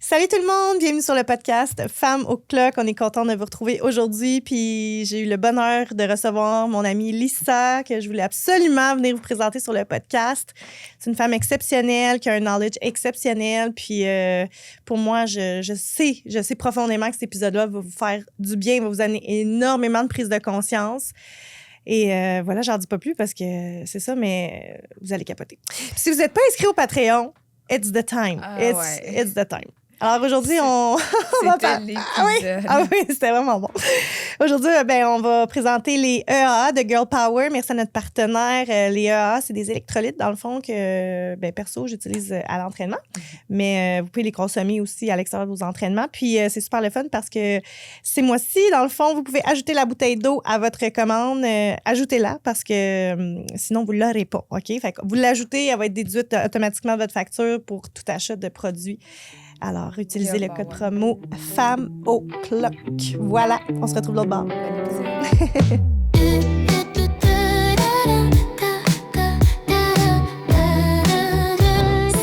Salut tout le monde, bienvenue sur le podcast Femmes au Clock. On est content de vous retrouver aujourd'hui. Puis j'ai eu le bonheur de recevoir mon amie Lisa, que je voulais absolument venir vous présenter sur le podcast. C'est une femme exceptionnelle, qui a un knowledge exceptionnel. Puis pour moi, je sais profondément que cet épisode-là va vous faire du bien, va vous donner énormément de prise de conscience. Et voilà, j'en dis pas plus parce que c'est ça, mais vous allez capoter. Puis si vous n'êtes pas inscrit au Patreon, it's the time. It's the time. Alors aujourd'hui, on va parler. Ah oui, c'était vraiment bon. Aujourd'hui, on va présenter les EAA de Girl Power. Merci à notre partenaire. Les EAA, c'est des électrolytes, dans le fond, que, perso, j'utilise à l'entraînement. Mais vous pouvez les consommer aussi à l'extérieur de vos entraînements. Puis c'est super le fun parce que ces mois-ci, dans le fond, vous pouvez ajouter la bouteille d'eau à votre commande. Ajoutez-la parce que sinon, vous ne l'aurez pas. OK? Fait que vous l'ajoutez, elle va être déduite automatiquement de votre facture pour tout achat de produits. Alors, utilisez le code promo Femmes au Clock. Voilà, on se retrouve l'autre bord.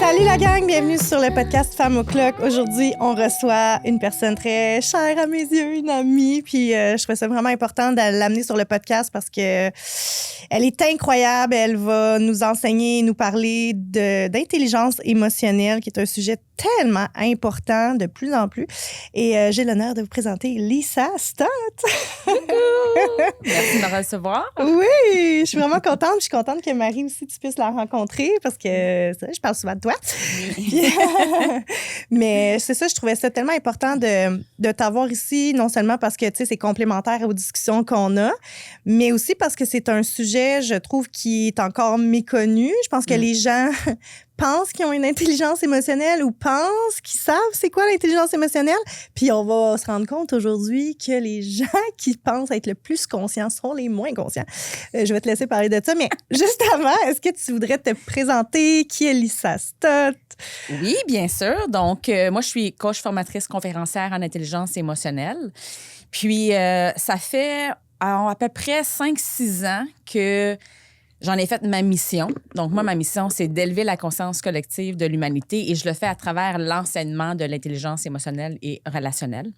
Salut la gang, bienvenue sur le podcast Femmes au Clock. Aujourd'hui, on reçoit une personne très chère à mes yeux, une amie. Puis je trouvais ça vraiment important de l'amener sur le podcast parce que elle est incroyable. Elle va nous enseigner, nous parler d'intelligence émotionnelle, qui est un sujet tellement important de plus en plus. Et j'ai l'honneur de vous présenter Lisa Stott. Merci de me recevoir. Oui, je suis vraiment contente. Je suis contente que Marie aussi, tu puisses la rencontrer parce que je parle souvent de toi. Mais c'est ça, je trouvais ça tellement important de t'avoir ici, non seulement parce que, tu sais, c'est complémentaire aux discussions qu'on a, mais aussi parce que c'est un sujet, je trouve, qui est encore méconnu. Je pense que les gens pensent qu'ils ont une intelligence émotionnelle ou pensent qu'ils savent c'est quoi l'intelligence émotionnelle. Puis on va se rendre compte aujourd'hui que les gens qui pensent être le plus conscients sont les moins conscients. Je vais te laisser parler de ça, mais juste avant, est-ce que tu voudrais te présenter? Qui est Lisa Stott? Oui, bien sûr. Donc, moi, je suis coach formatrice conférencière en intelligence émotionnelle. Puis, ça fait à peu près 5-6 ans que j'en ai fait ma mission. Donc, moi, ma mission, c'est d'élever la conscience collective de l'humanité et je le fais à travers l'enseignement de l'intelligence émotionnelle et relationnelle.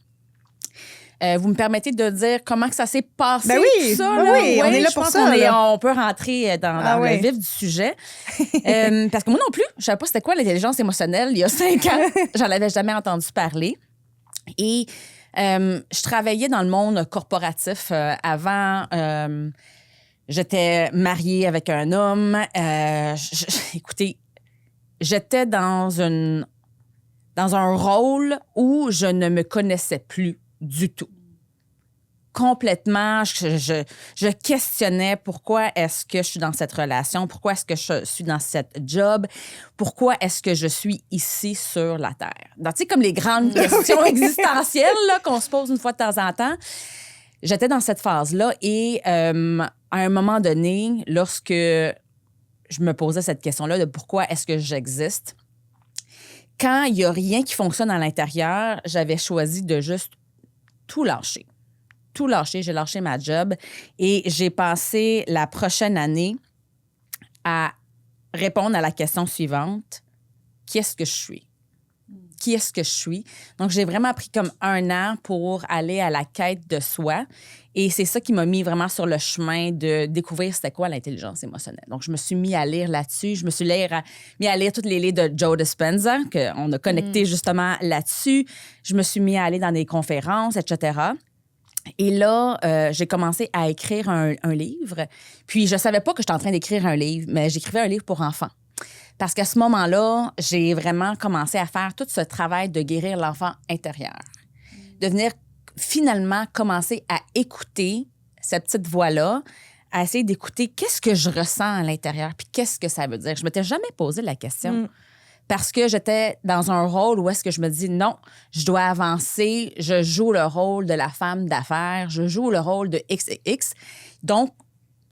Vous me permettez de dire comment que ça s'est passé, tout ça? Là? Oui, on est là pour ça. On peut rentrer dans le vif du sujet. Parce que moi non plus, je ne savais pas c'était quoi l'intelligence émotionnelle il y a 5 ans. J'en avais jamais entendu parler. Et je travaillais dans le monde corporatif avant... J'étais mariée avec un homme. Écoutez, j'étais dans un rôle où je ne me connaissais plus du tout. Complètement, je questionnais pourquoi est-ce que je suis dans cette relation, pourquoi est-ce que je suis dans cette job, pourquoi est-ce que je suis ici sur la Terre. Donc, tu sais, comme les grandes questions existentielles là, qu'on se pose une fois de temps en temps. J'étais dans cette phase-là et à un moment donné, lorsque je me posais cette question-là de pourquoi est-ce que j'existe, quand il n'y a rien qui fonctionne à l'intérieur, j'avais choisi de juste tout lâcher. Tout lâcher. J'ai lâché ma job et j'ai passé la prochaine année à répondre à la question suivante. Qui est-ce que je suis? Qui est-ce que je suis? Donc, j'ai vraiment pris comme 1 an pour aller à la quête de soi. Et c'est ça qui m'a mis vraiment sur le chemin de découvrir c'était quoi l'intelligence émotionnelle. Donc, je me suis mis à lire là-dessus. Je me suis mis à lire toutes les livres de Joe Dispenza, qu'on a connecté justement là-dessus. Je me suis mis à aller dans des conférences, etc. Et là, j'ai commencé à écrire un livre. Puis, je ne savais pas que j'étais en train d'écrire un livre, mais j'écrivais un livre pour enfants. Parce qu'à ce moment-là, j'ai vraiment commencé à faire tout ce travail de guérir l'enfant intérieur. De venir finalement commencer à écouter cette petite voix-là, à essayer d'écouter qu'est-ce que je ressens à l'intérieur, puis qu'est-ce que ça veut dire. Je ne m'étais jamais posé la question. Parce que j'étais dans un rôle où est-ce que je me dis non, je dois avancer, je joue le rôle de la femme d'affaires, je joue le rôle de X et X. Donc,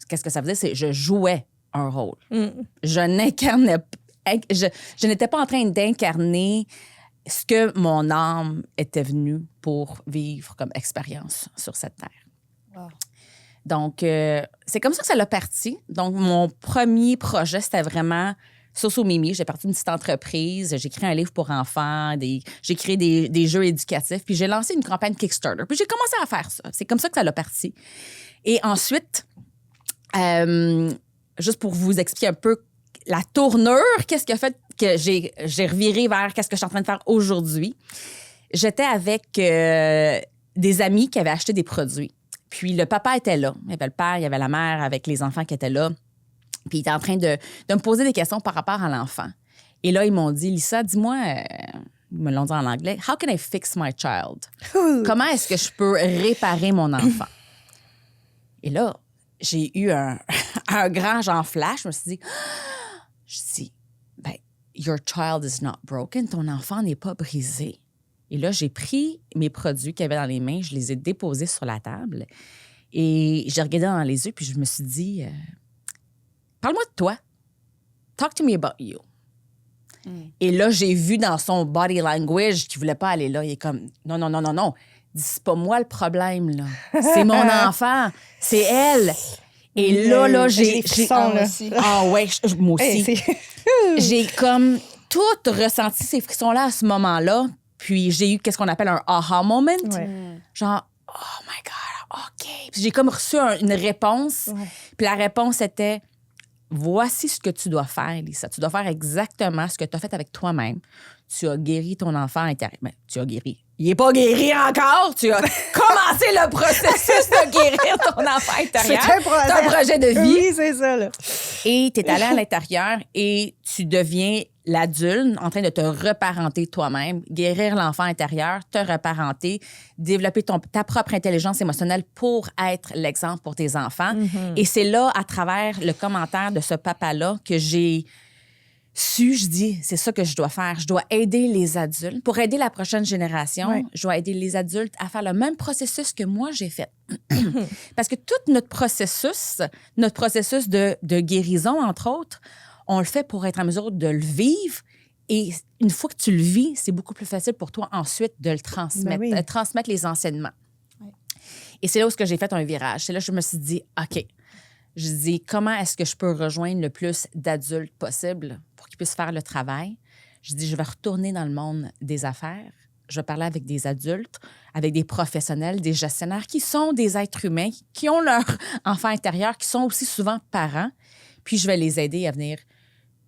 qu'est-ce que ça veut dire? C'est je jouais un rôle. Je n'étais pas en train d'incarner ce que mon âme était venue pour vivre comme expérience sur cette terre. Wow. Donc, c'est comme ça que ça l'a parti. Donc, mon premier projet, c'était vraiment Soso Mimi, j'ai parti d'une petite entreprise, j'ai créé un livre pour enfants, j'ai créé des jeux éducatifs, puis j'ai lancé une campagne Kickstarter. Puis j'ai commencé à faire ça. C'est comme ça que ça l'a parti. Et ensuite, juste pour vous expliquer un peu la tournure, qu'est-ce qui a fait que j'ai reviré vers qu'est-ce que je suis en train de faire aujourd'hui. J'étais avec des amis qui avaient acheté des produits. Puis le papa était là. Il y avait le père, il y avait la mère avec les enfants qui étaient là. Puis il était en train de me poser des questions par rapport à l'enfant. Et là, ils m'ont dit, Lisa, dis-moi, ils me l'ont dit en anglais, how can I fix my child? Comment est-ce que je peux réparer mon enfant? Et là, j'ai eu un grand genre flash. Je me suis dit, ben, your child is not broken. Ton enfant n'est pas brisé. Et là, j'ai pris mes produits qu'il y avait dans les mains, je les ai déposés sur la table et j'ai regardé dans les yeux puis je me suis dit, parle-moi de toi. Talk to me about you. Et là, j'ai vu dans son body language qu'il voulait pas aller là. Il est comme, non. C'est pas moi le problème, là. C'est mon enfant. C'est elle. Et là, j'ai... Ah ouais, moi aussi. J'ai comme tout ressenti ces frissons-là à ce moment-là. Puis j'ai eu qu'est-ce qu'on appelle un aha moment. Ouais. Genre, oh my God, OK. Puis j'ai comme reçu une réponse. Ouais. Puis la réponse était, voici ce que tu dois faire, Lisa. Tu dois faire exactement ce que tu as fait avec toi-même. Tu as guéri ton enfant intérieur. Mais tu as guéri. Il n'est pas guéri encore. Tu as commencé le processus de guérir ton enfant intérieur. C'est un projet de vie. Oui, c'est ça, là. Et tu es allé à l'intérieur et tu deviens l'adulte en train de te reparenter toi-même, guérir l'enfant intérieur, te reparenter, développer ta propre intelligence émotionnelle pour être l'exemple pour tes enfants. Mm-hmm. Et c'est là, à travers le commentaire de ce papa-là, que j'ai je dis, c'est ça que je dois faire. Je dois aider les adultes. Pour aider la prochaine génération, je dois aider les adultes à faire le même processus que moi, j'ai fait. Parce que tout notre processus de guérison, entre autres, on le fait pour être en mesure de le vivre. Et une fois que tu le vis, c'est beaucoup plus facile pour toi ensuite de le transmettre, transmettre les enseignements. Oui. Et c'est là où j'ai fait un virage. C'est là que je me suis dit, OK, je dis, comment est-ce que je peux rejoindre le plus d'adultes possible pour qu'ils puissent faire le travail? Je dis, je vais retourner dans le monde des affaires. Je vais parler avec des adultes, avec des professionnels, des gestionnaires qui sont des êtres humains, qui ont leur enfant intérieur, qui sont aussi souvent parents. Puis je vais les aider à venir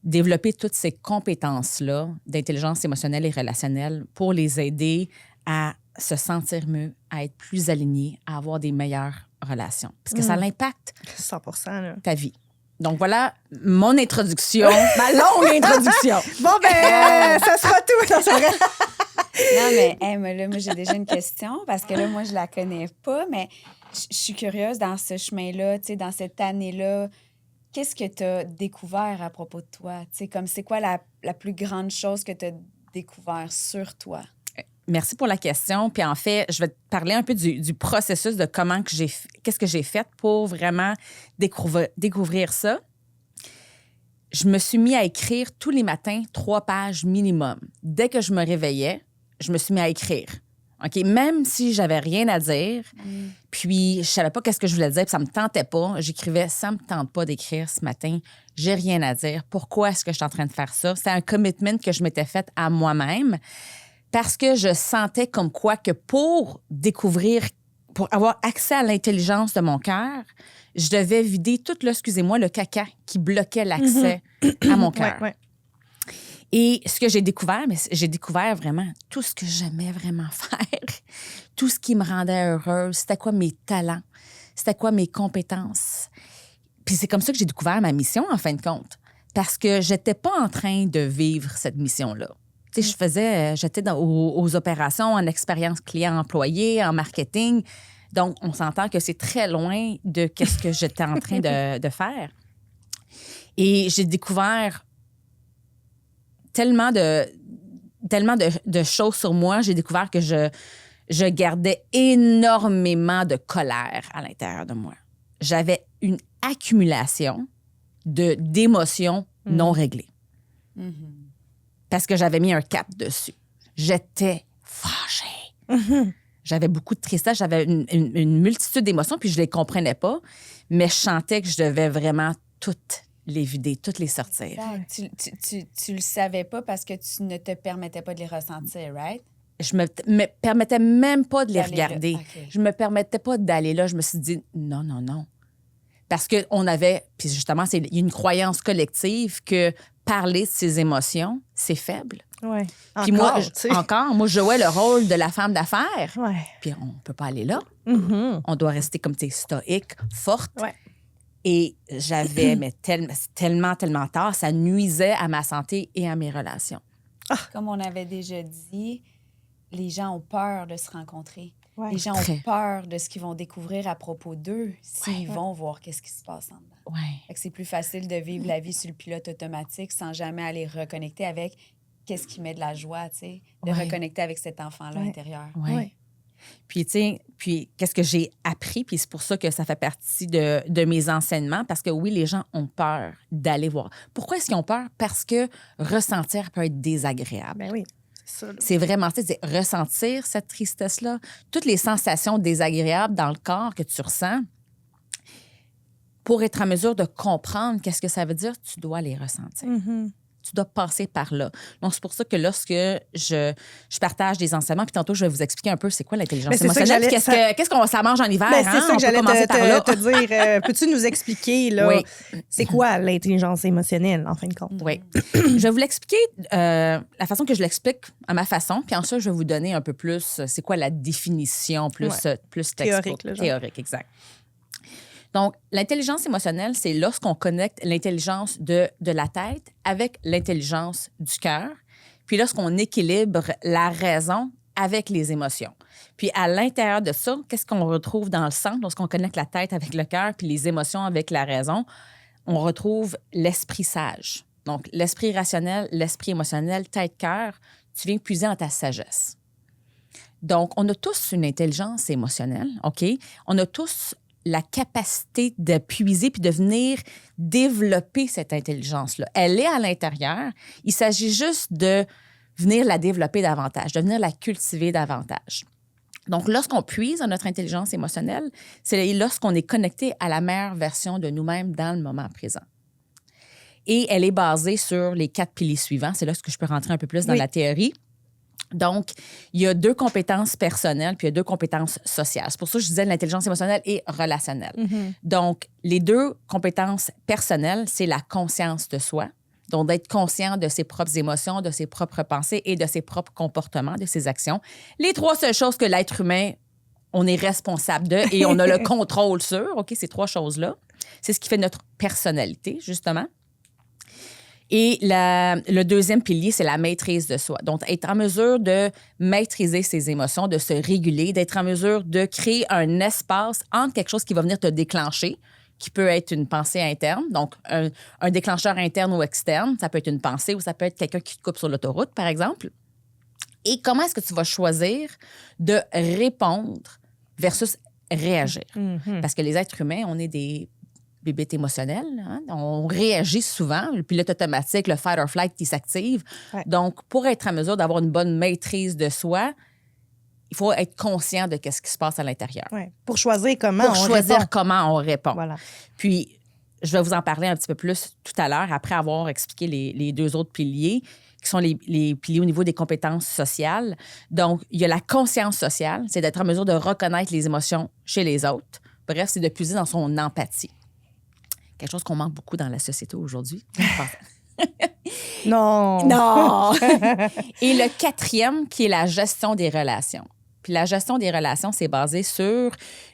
développer toutes ces compétences-là d'intelligence émotionnelle et relationnelle pour les aider à se sentir mieux, à être plus alignés, à avoir des meilleures relations. Parce que ça l'impacte 100%, là. Ta vie. Donc voilà mon introduction, ma longue introduction. Bon, ben, ça sera tout. Ça sera... Non, mais moi, j'ai déjà une question parce que là, moi, je la connais pas, mais je suis curieuse dans ce chemin-là, tu sais, dans cette année-là. Qu'est-ce que tu as découvert à propos de toi? Tu sais, comme c'est quoi la plus grande chose que tu as découvert sur toi? Merci pour la question. Puis en fait, je vais te parler un peu du processus de qu'est-ce que j'ai fait pour vraiment découvrir ça. Je me suis mis à écrire tous les matins 3 pages minimum. Dès que je me réveillais, je me suis mis à écrire. OK? Même si j'avais rien à dire, puis je savais pas qu'est-ce que je voulais dire, puis ça me tentait pas, j'écrivais « ça me tente pas d'écrire ce matin, j'ai rien à dire. Pourquoi est-ce que je suis en train de faire ça? » C'est un commitment que je m'étais fait à moi-même parce que je sentais comme quoi que pour avoir accès à l'intelligence de mon cœur, je devais vider tout le caca qui bloquait l'accès à mon cœur. Ouais. Et ce que j'ai découvert vraiment tout ce que j'aimais vraiment faire, tout ce qui me rendait heureuse, c'était quoi mes talents, c'était quoi mes compétences. Puis c'est comme ça que j'ai découvert ma mission, en fin de compte, parce que j'étais pas en train de vivre cette mission-là. Tu sais, j'étais aux opérations, en expérience client-employé, en marketing. Donc, on s'entend que c'est très loin de ce que j'étais en train de faire. Et j'ai découvert tellement de choses sur moi. J'ai découvert que je gardais énormément de colère à l'intérieur de moi. J'avais une accumulation d'émotions non réglées. Mm-hmm. Parce que j'avais mis un cap dessus. J'étais fâchée. Mm-hmm. J'avais beaucoup de tristesse, j'avais une multitude d'émotions, puis je les comprenais pas, mais je sentais que je devais vraiment toutes les vider, toutes les sortir. Exact. Tu le savais pas parce que tu ne te permettais pas de les ressentir, right? Je me permettais même pas de les D'aller là. regarder. OK. Je me permettais pas d'aller là. Je me suis dit, non, non, non. Parce qu'on avait, puis justement, il y a une croyance collective que parler de ses émotions, c'est faible. Ouais. Puis moi, moi, je jouais le rôle de la femme d'affaires. Ouais. Puis on peut pas aller là. Mhm. On doit rester comme, tu sais, stoïque, forte. Ouais. Et j'avais, mais tellement tard, ça nuisait à ma santé et à mes relations. Comme on avait déjà dit, les gens ont peur de se rencontrer. Ouais. Les gens ont peur de ce qu'ils vont découvrir à propos d'eux s'ils vont voir qu'est-ce qui se passe en dedans. Ouais. Fait que c'est plus facile de vivre la vie sur le pilote automatique sans jamais aller reconnecter avec qu'est-ce qui met de la joie, tu sais, de Ouais. reconnecter avec cet enfant-là intérieur. Ouais. Ouais. Puis, tu sais, qu'est-ce que j'ai appris? Puis c'est pour ça que ça fait partie de mes enseignements, parce que oui, les gens ont peur d'aller voir. Pourquoi est-ce qu'ils ont peur? Parce que ressentir peut être désagréable. Ben oui, c'est ça. Là. C'est vraiment, tu sais, ressentir cette tristesse-là, toutes les sensations désagréables dans le corps que tu ressens, pour être en mesure de comprendre qu'est-ce que ça veut dire, tu dois les ressentir. Mhm. Tu dois passer par là. Donc, c'est pour ça que lorsque je partage des enseignements, puis tantôt, je vais vous expliquer un peu c'est quoi l'intelligence Ben, c'est ça que émotionnelle, j'allais- qu'est-ce qu'on ça mange en hiver. Ben, c'est hein? ça On que peut j'allais commencer par là. te dire. Peux-tu nous expliquer, là, Oui. c'est quoi l'intelligence émotionnelle, en fin de compte? Oui. Je vais vous l'expliquer la façon que je l'explique à ma façon, puis ensuite, je vais vous donner un peu plus c'est quoi la définition plus textbook. Théorique, là, genre. Théorique, exact. Donc, l'intelligence émotionnelle, c'est lorsqu'on connecte l'intelligence de la tête avec l'intelligence du cœur, puis lorsqu'on équilibre la raison avec les émotions. Puis à l'intérieur de ça, qu'est-ce qu'on retrouve dans le centre lorsqu'on connecte la tête avec le cœur puis les émotions avec la raison? On retrouve l'esprit sage. Donc, l'esprit rationnel, l'esprit émotionnel, tête-cœur, tu viens puiser en ta sagesse. Donc, on a tous une intelligence émotionnelle, OK? On a tous la capacité de puiser puis de venir développer cette intelligence-là. Elle est à l'intérieur. Il s'agit juste de venir la développer davantage, de venir la cultiver davantage. Donc, lorsqu'on puise dans notre intelligence émotionnelle, c'est lorsqu'on est connecté à la meilleure version de nous-mêmes dans le moment présent. Et elle est basée sur les 4 piliers suivants. C'est là que je peux rentrer un peu plus dans la théorie. Donc, il y a 2 compétences personnelles puis il y a 2 compétences sociales. C'est pour ça que je disais l'intelligence émotionnelle et relationnelle. Mhm. Donc, les 2 compétences personnelles, c'est la conscience de soi. Donc, d'être conscient de ses propres émotions, de ses propres pensées et de ses propres comportements, de ses actions. Les 3 seules choses que l'être humain, on est responsable de et on a le contrôle sur, OK, ces 3 choses-là. C'est ce qui fait notre personnalité, justement. Et le deuxième pilier, c'est la maîtrise de soi. Donc, être en mesure de maîtriser ses émotions, de se réguler, d'être en mesure de créer un espace entre quelque chose qui va venir te déclencher, qui peut être une pensée interne, donc un déclencheur interne ou externe. Ça peut être une pensée ou ça peut être quelqu'un qui te coupe sur l'autoroute, par exemple. Et comment est-ce que tu vas choisir de répondre versus réagir? Mhm. Parce que les êtres humains, on est des bébites émotionnelles. Hein? On réagit souvent. Le pilote automatique, le fight or flight qui s'active. Ouais. Donc, pour être en mesure d'avoir une bonne maîtrise de soi, il faut être conscient de ce qui se passe à l'intérieur. Ouais. Pour choisir comment Pour on choisir répond. comment on répond. Voilà. Puis, je vais vous en parler un petit peu plus tout à l'heure, après avoir expliqué les 2 autres piliers, qui sont les piliers au niveau des compétences sociales. Donc, il y a la conscience sociale, c'est d'être en mesure de reconnaître les émotions chez les autres. Bref, c'est de puiser dans son empathie. Quelque chose qu'on manque beaucoup dans la société aujourd'hui. Non. Non! Et le 4e, qui est la gestion des relations. Puis la gestion des relations, c'est basé sur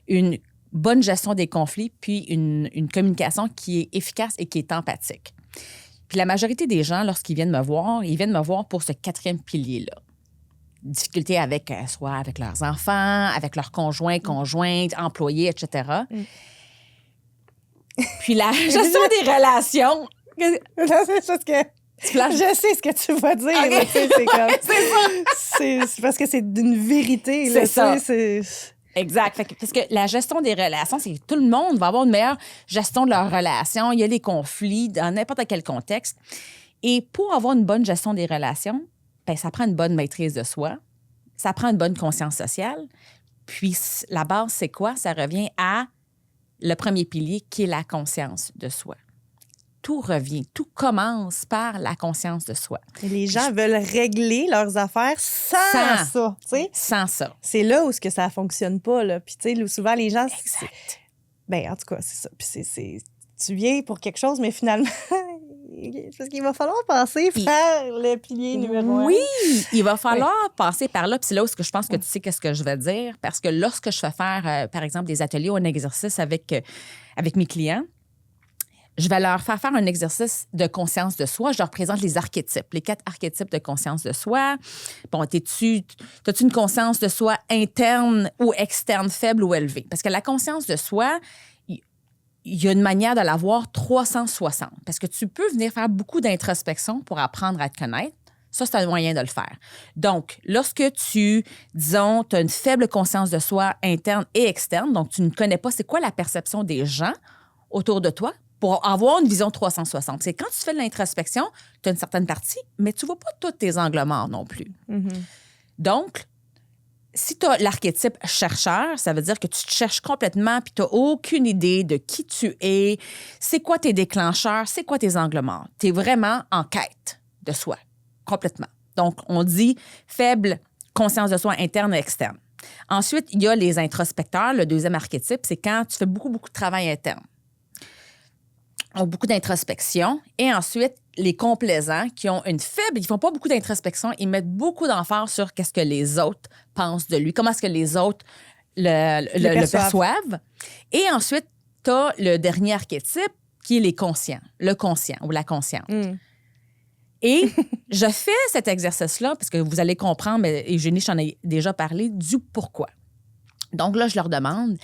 une bonne gestion des conflits, puis une communication qui est efficace et qui est empathique. Puis la majorité des gens, lorsqu'ils viennent me voir, ils viennent me voir pour ce 4e pilier-là. Difficulté avec, soit avec leurs enfants, avec leurs conjoints, conjointes, employés, etc. Puis la gestion des relations... Non, c'est parce que je sais ce que tu vas dire. OK. Mais tu sais, c'est comme... C'est ça! C'est parce que c'est d'une vérité. C'est là, ça. tu sais, c'est... Exact. Parce que la gestion des relations, c'est que tout le monde va avoir une meilleure gestion de leurs relations. Il y a des conflits dans n'importe quel contexte. Et pour avoir une bonne gestion des relations, bien, ça prend une bonne maîtrise de soi. Ça prend une bonne conscience sociale. Puis la base, c'est quoi? Ça revient à le premier pilier qui est la conscience de soi. tout revient. Tout commence par la conscience de soi. Et les gens veulent régler leurs affaires sans ça, tu sais. Sans ça. C'est là où ce que ça fonctionne pas, là. Puis, tu sais, souvent, les gens... Exact. Ben, en tout cas, c'est ça. Puis tu viens pour quelque chose, mais finalement... Parce qu'il va falloir passer par le pilier numéro 1. Oui, il va falloir passer par là. Puis c'est là où je pense que tu sais qu'est-ce que je vais dire. Parce que lorsque je fais faire, par exemple, des ateliers ou un exercice avec mes clients, je vais leur faire un exercice de conscience de soi. Je leur présente les archétypes, les 4 archétypes de conscience de soi. Bon, as-tu une conscience de soi interne ou externe, faible ou élevée? Parce que la conscience de soi, il y a une manière de l'avoir 360. Parce que tu peux venir faire beaucoup d'introspection pour apprendre à te connaître. Ça, c'est un moyen de le faire. Donc, lorsque disons, tu as une faible conscience de soi interne et externe, donc tu ne connais pas c'est quoi la perception des gens autour de toi, pour avoir une vision 360. C'est quand tu fais de l'introspection, tu as une certaine partie, mais tu ne vois pas tous tes angles morts non plus. Mm-hmm. Donc, si tu as l'archétype chercheur, ça veut dire que tu te cherches complètement puis tu n'as aucune idée de qui tu es, c'est quoi tes déclencheurs, c'est quoi tes angles morts. Tu es vraiment en quête de soi, complètement. Donc, on dit faible conscience de soi interne et externe. Ensuite, il y a les introspecteurs. Le deuxième archétype, c'est quand tu fais beaucoup, beaucoup de travail interne. Ont beaucoup d'introspection. Et ensuite, les complaisants qui ont une faible, ils font pas beaucoup d'introspection, ils mettent beaucoup d'emphase sur qu'est-ce que les autres pensent de lui, comment est-ce que les autres le perçoivent. Et ensuite, tu as le dernier archétype qui est les conscients, le conscient ou la consciente. Mm. Et je fais cet exercice-là, parce que vous allez comprendre, et Eugénie, je t'en ai déjà parlé, du pourquoi. Donc là, je leur demande,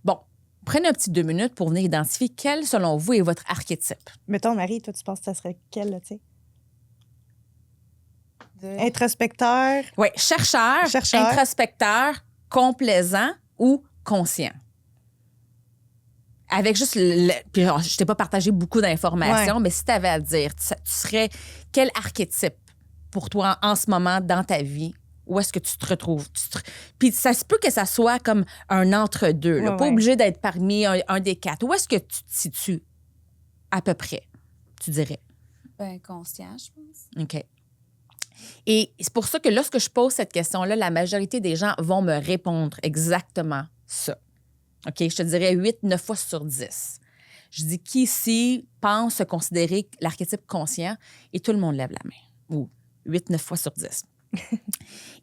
bon, prenez un petit 2 minutes pour venir identifier quel, selon vous, est votre archétype. Mettons, Marie, toi, tu penses que ça serait quel, là, tu sais? De- Introspecteur. Oui, chercheur, introspecteur, complaisant ou conscient. Avec juste puis genre, je t'ai pas partagé beaucoup d'informations, mais si tu avais à dire, tu serais quel archétype pour toi en ce moment dans ta vie? Où est-ce que tu te retrouves? Puis ça se peut que ça soit comme un entre-deux, là, pas obligé d'être parmi un des 4. Où est-ce que tu te situes à peu près, tu dirais? Ben, conscient, je pense. OK. Et c'est pour ça que lorsque je pose cette question-là, la majorité des gens vont me répondre exactement ça. OK, je te dirais 8-9 fois sur 10. Je dis qui ici pense se considérer l'archétype conscient et tout le monde lève la main. Ou 8-9 fois sur 10.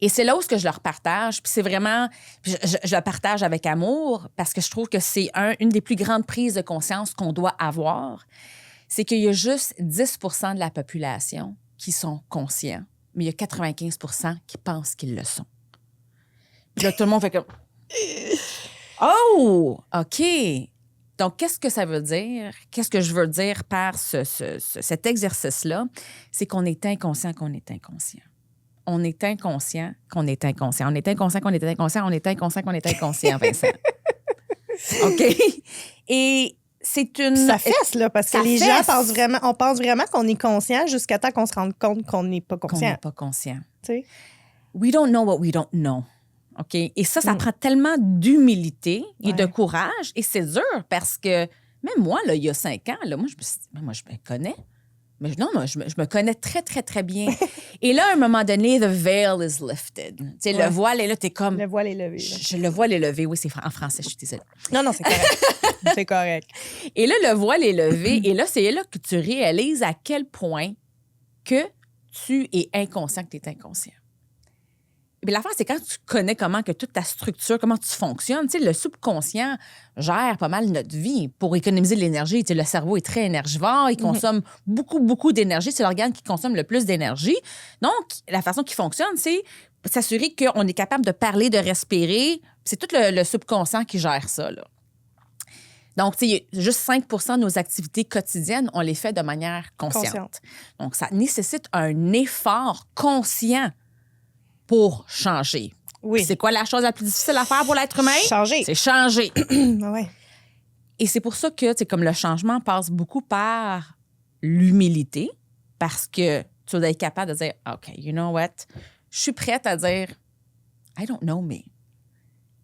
Et c'est là où je leur partage. Puis c'est vraiment, je le partage avec amour parce que je trouve que c'est une des plus grandes prises de conscience qu'on doit avoir. C'est qu'il y a juste 10 % de la population qui sont conscients, mais il y a 95 % qui pensent qu'ils le sont. Puis là, tout le monde fait comme... Oh, OK. Donc, qu'est-ce que ça veut dire? Qu'est-ce que je veux dire par cet exercice-là? C'est qu'on est inconscient qu'on est inconscient. On est inconscient qu'on est inconscient. On est inconscient qu'on est inconscient. On est inconscient qu'on est inconscient, Vincent. OK? Et c'est une... Puis ça fesse, là, parce que les fesse. gens pensent vraiment... On pense vraiment qu'on est conscient jusqu'à temps qu'on se rende compte qu'on n'est pas Qu'on conscient. n'est pas conscient. Tu sais? We don't know what we don't know. OK? Et ça prend tellement d'humilité et de courage. Et c'est dur parce que même moi, là, il y a 5 ans, là, moi, je me connais. Mais non, moi, je me connais très, très, très bien. Et là, à un moment donné, the veil is lifted. Tu sais, le voile est là, t'es comme... Le voile est levé. Là. Le voile est levé. Oui, c'est en français, je suis désolée. Non, c'est correct. C'est correct. Et là, le voile est levé. Et là, c'est là que tu réalises à quel point que tu es inconscient, que tu es inconscient. Et puis l'affaire, c'est quand tu connais comment que toute ta structure, comment tu fonctionnes. Tu sais, le subconscient gère pas mal notre vie pour économiser de l'énergie. Tu sais, le cerveau est très énergivore. Il consomme beaucoup, beaucoup d'énergie. C'est l'organe qui consomme le plus d'énergie. Donc, la façon qu'il fonctionne, c'est s'assurer qu'on est capable de parler, de respirer. C'est tout le subconscient qui gère ça, là. Donc, tu sais, juste 5 % de nos activités quotidiennes, on les fait de manière consciente. Donc, ça nécessite un effort conscient pour changer. Oui. Puis c'est quoi la chose la plus difficile à faire pour l'être humain? Changer. C'est changer. Ouais. Et c'est pour ça que, tu sais, comme le changement passe beaucoup par l'humilité, parce que tu dois être capable de dire, OK, you know what? Je suis prête à dire, I don't know me.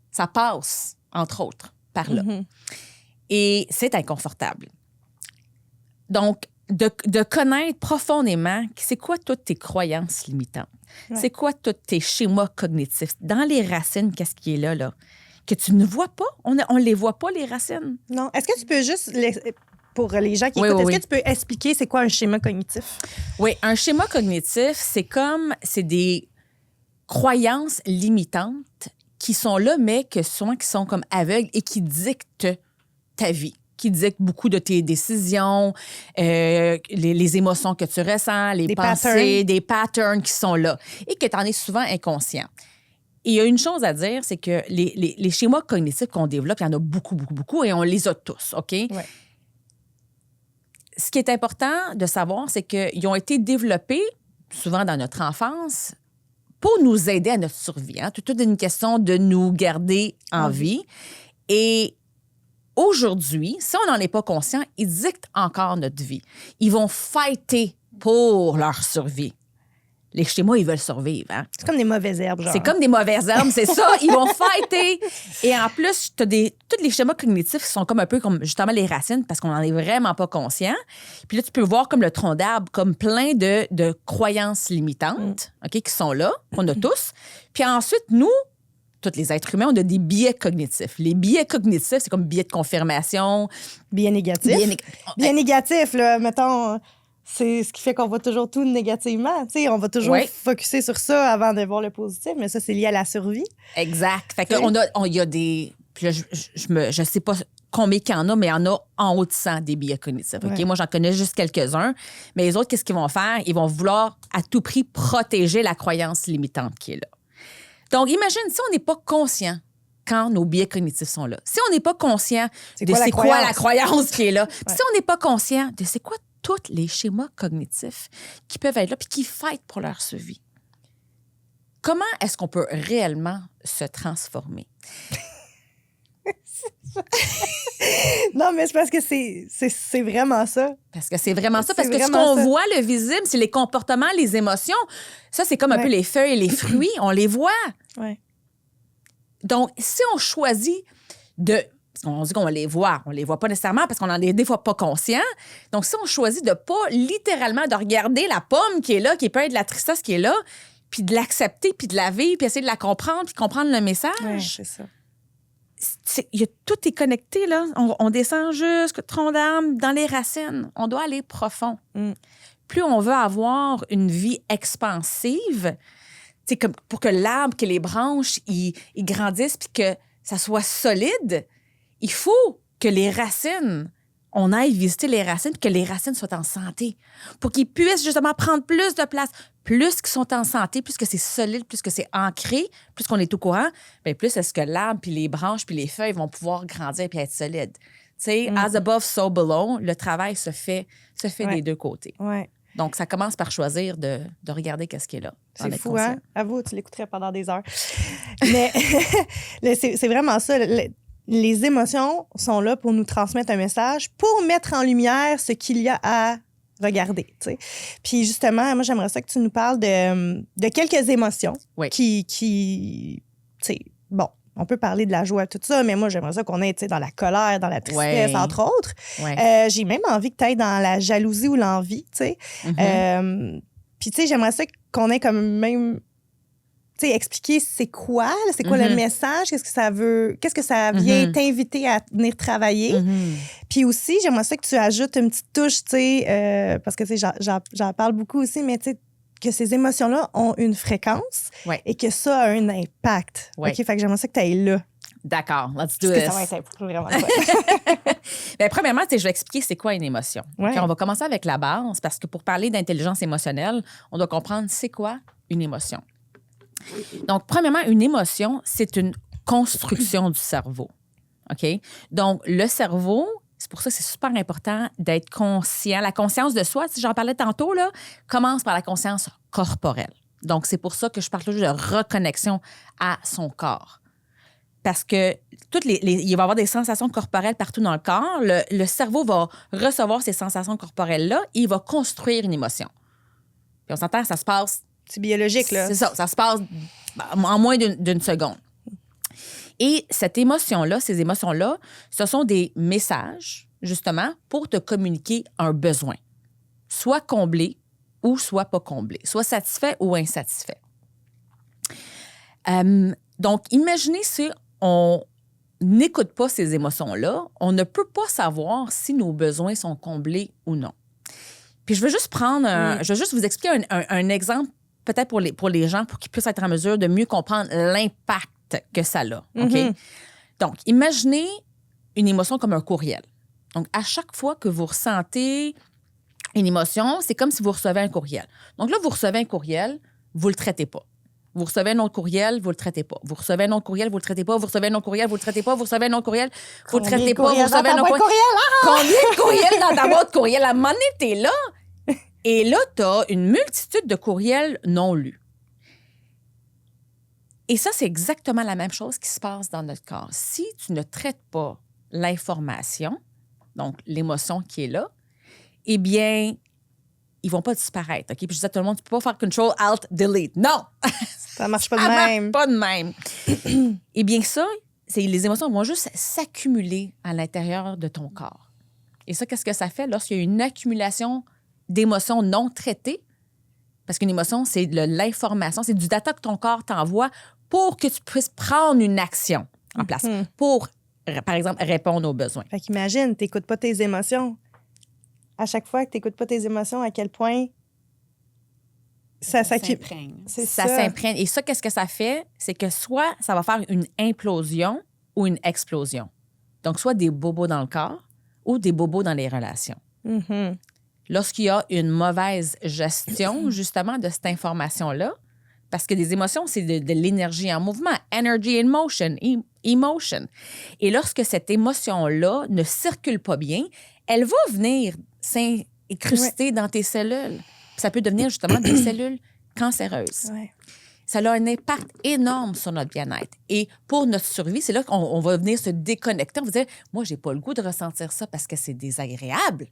Ça passe, entre autres, par là. Mm-hmm. Et c'est inconfortable. Donc, de connaître profondément c'est quoi toutes tes croyances limitantes. Ouais. C'est quoi tous tes schémas cognitifs. Dans les racines, qu'est-ce qui est là? Que tu ne vois pas. On ne les voit pas, les racines. Non. Est-ce que tu peux juste, pour les gens qui Oui, écoutent, oui, est-ce que tu peux expliquer c'est quoi un schéma cognitif? Oui, un schéma cognitif, c'est des croyances limitantes qui sont là, mais qui sont comme aveugles et qui dictent ta vie, qui dictent beaucoup de tes décisions, les émotions que tu ressens, les pensées, des patterns qui sont là et que tu en es souvent inconscient. Et il y a une chose à dire, c'est que les schémas cognitifs qu'on développe, il y en a beaucoup, beaucoup, beaucoup et on les a tous, OK? Ouais. Ce qui est important de savoir, c'est qu'ils ont été développés souvent dans notre enfance pour nous aider à notre survie. Hein? Tout est une question de nous garder en vie. Et aujourd'hui, si on n'en est pas conscient, ils dictent encore notre vie. Ils vont fighter pour leur survie. Les schémas, ils veulent survivre. Hein? C'est comme des mauvaises herbes, genre. C'est comme des mauvaises herbes, c'est ça. Ils vont fighter. Et en plus, tu as tous les schémas cognitifs qui sont comme un peu comme justement les racines parce qu'on n'en est vraiment pas conscient. Puis là, tu peux voir comme le tronc d'arbre, comme plein de croyances limitantes OK, qui sont là, qu'on a tous. Puis ensuite, nous, tous les êtres humains, on a des biais cognitifs. Les biais cognitifs, c'est comme biais de confirmation. Biais négatif. Biais négatif, là, mettons... C'est ce qui fait qu'on voit toujours tout négativement. Tu sais, on va toujours focusser sur ça avant de voir le positif, mais ça, c'est lié à la survie. Exact. Fait que il y a des... Puis là, je sais pas combien qu'il y en a, mais il y en a en haut de 100 des biais cognitifs. OK? Moi, j'en connais juste quelques-uns. Mais les autres, qu'est-ce qu'ils vont faire? Ils vont vouloir à tout prix protéger la croyance limitante qui est là. Donc, imagine, si on n'est pas conscient quand nos biais cognitifs sont là, si on n'est pas conscient de c'est quoi la croyance qui est là, si on n'est pas conscient de c'est quoi tous les schémas cognitifs qui peuvent être là puis qui fightent pour leur survie. Comment est-ce qu'on peut réellement se transformer? Non, mais c'est parce que c'est vraiment ça. Parce que c'est vraiment ça. Parce que ce qu'on voit, le visible, c'est les comportements, les émotions. Ça, c'est comme un peu les feuilles et les fruits. On les voit. Ouais. Donc, si on choisit de... On dit qu'on les voit. On les voit pas nécessairement parce qu'on en est des fois pas conscient. Donc, si on choisit de pas littéralement de regarder la pomme qui est là, qui peut être de la tristesse qui est là, puis de l'accepter, puis de la vivre, puis essayer de la comprendre, puis comprendre le message. Oui, c'est ça. Tout est connecté, là. On descend jusqu'au tronc d'arbre, dans les racines. On doit aller profond. Plus on veut avoir une vie expansive, comme pour que l'arbre, que les branches, ils grandissent, puis que ça soit solide, il faut que les racines, on aille visiter les racines, puis que les racines soient en santé, pour qu'ils puissent justement prendre plus de place. Plus qu'ils sont en santé, plus que c'est solide, plus que c'est ancré, plus qu'on est au courant, bien plus est-ce que l'arbre, puis les branches, puis les feuilles vont pouvoir grandir puis être solides. Tu sais, as above, so below, le travail se fait des deux côtés. Ouais. Donc, ça commence par choisir de regarder qu'est-ce qui est là. C'est fou, hein? Avoue, tu l'écouterais pendant des heures. Mais c'est vraiment ça. Les émotions sont là pour nous transmettre un message, pour mettre en lumière ce qu'il y a à regarder. Tu sais. Puis justement, moi, j'aimerais ça que tu nous parles de quelques émotions qui tu sais, bon, on peut parler de la joie, tout ça, mais moi, j'aimerais ça qu'on ait, tu sais, dans la colère, dans la tristesse, entre autres. J'ai même envie que tu ailles dans la jalousie ou l'envie, tu sais. Puis, tu sais, j'aimerais ça qu'on ait comme même... Tu sais, expliquer c'est quoi le message, qu'est-ce que ça vient t'inviter à venir travailler. Puis aussi, j'aimerais ça que tu ajoutes une petite touche, tu sais, parce que tu sais, j'en parle beaucoup aussi, mais tu sais, que ces émotions-là ont une fréquence et que ça a un impact. OK, fait que j'aimerais ça que tu ailles là. D'accord, let's do this. Parce que ça va être vraiment Bien, premièrement, je vais expliquer c'est quoi une émotion. Okay, on va commencer avec la base, parce que pour parler d'intelligence émotionnelle, on doit comprendre c'est quoi une émotion. Donc, premièrement, une émotion, c'est une construction du cerveau. OK? Donc, le cerveau, c'est pour ça que c'est super important d'être conscient. La conscience de soi, si j'en parlais tantôt, là, commence par la conscience corporelle. Donc, c'est pour ça que je parle toujours de reconnexion à son corps. Parce que il va y avoir des sensations corporelles partout dans le corps. Le cerveau va recevoir ces sensations corporelles-là et il va construire une émotion. Puis on s'entend, ça se passe... C'est biologique, là. C'est ça se passe en moins d'une seconde. Et cette émotion-là, ces émotions-là, ce sont des messages, justement, pour te communiquer un besoin. soit comblé ou soit pas comblé, soit satisfait ou insatisfait. Donc, imaginez si on n'écoute pas ces émotions-là, on ne peut pas savoir si nos besoins sont comblés ou non. Puis je veux juste je veux juste vous expliquer un exemple, peut-être pour les gens, pour qu'ils puissent être en mesure de mieux comprendre l'impact que ça a. OK? Donc, imaginez une émotion comme un courriel. Donc, à chaque fois que vous ressentez une émotion, c'est comme si vous recevez un courriel. Donc là, vous recevez un courriel, vous le traitez pas. Vous recevez un autre courriel, vous le traitez pas. Vous recevez un autre courriel, vous le traitez pas. Vous recevez un autre courriel, vous le traitez pas. Vous recevez un autre courriel, vous le traitez pas. Vous recevez un autre courriel. Combien de courriels dans ta boîte courriel? À un moment donné, t'es là. Et là, t'as une multitude de courriels non lus. Et ça, c'est exactement la même chose qui se passe dans notre corps. Si tu ne traites pas l'information, donc l'émotion qui est là, eh bien, ils vont pas disparaître. OK? Puis je disais à tout le monde, tu peux pas faire Control, Alt, Delete. Non! Ça marche pas de même. Pas de même. Eh bien, ça, les émotions vont juste s'accumuler à l'intérieur de ton corps. Et ça, qu'est-ce que ça fait lorsqu'il y a une accumulation d'émotions non traitées? Parce qu'une émotion, c'est de l'information, c'est du data que ton corps t'envoie pour que tu puisses prendre une action en place, pour, par exemple, répondre aux besoins. Fait qu'imagine, t'écoutes pas tes émotions. À chaque fois que t'écoutes pas tes émotions, à quel point ça s'imprègne. C'est ça s'imprègne. Et ça, qu'est-ce que ça fait? C'est que soit ça va faire une implosion ou une explosion. Donc, soit des bobos dans le corps ou des bobos dans les relations. Lorsqu'il y a une mauvaise gestion, justement, de cette information-là, parce que des émotions, c'est de l'énergie en mouvement. Energy in motion, emotion. Et lorsque cette émotion-là ne circule pas bien, elle va venir s'incruster dans tes cellules. Puis ça peut devenir justement des cellules cancéreuses. Ouais. Ça a un impact énorme sur notre bien-être. Et pour notre survie, c'est là qu'on va venir se déconnecter. On va dire, moi, j'ai pas le goût de ressentir ça parce que c'est désagréable.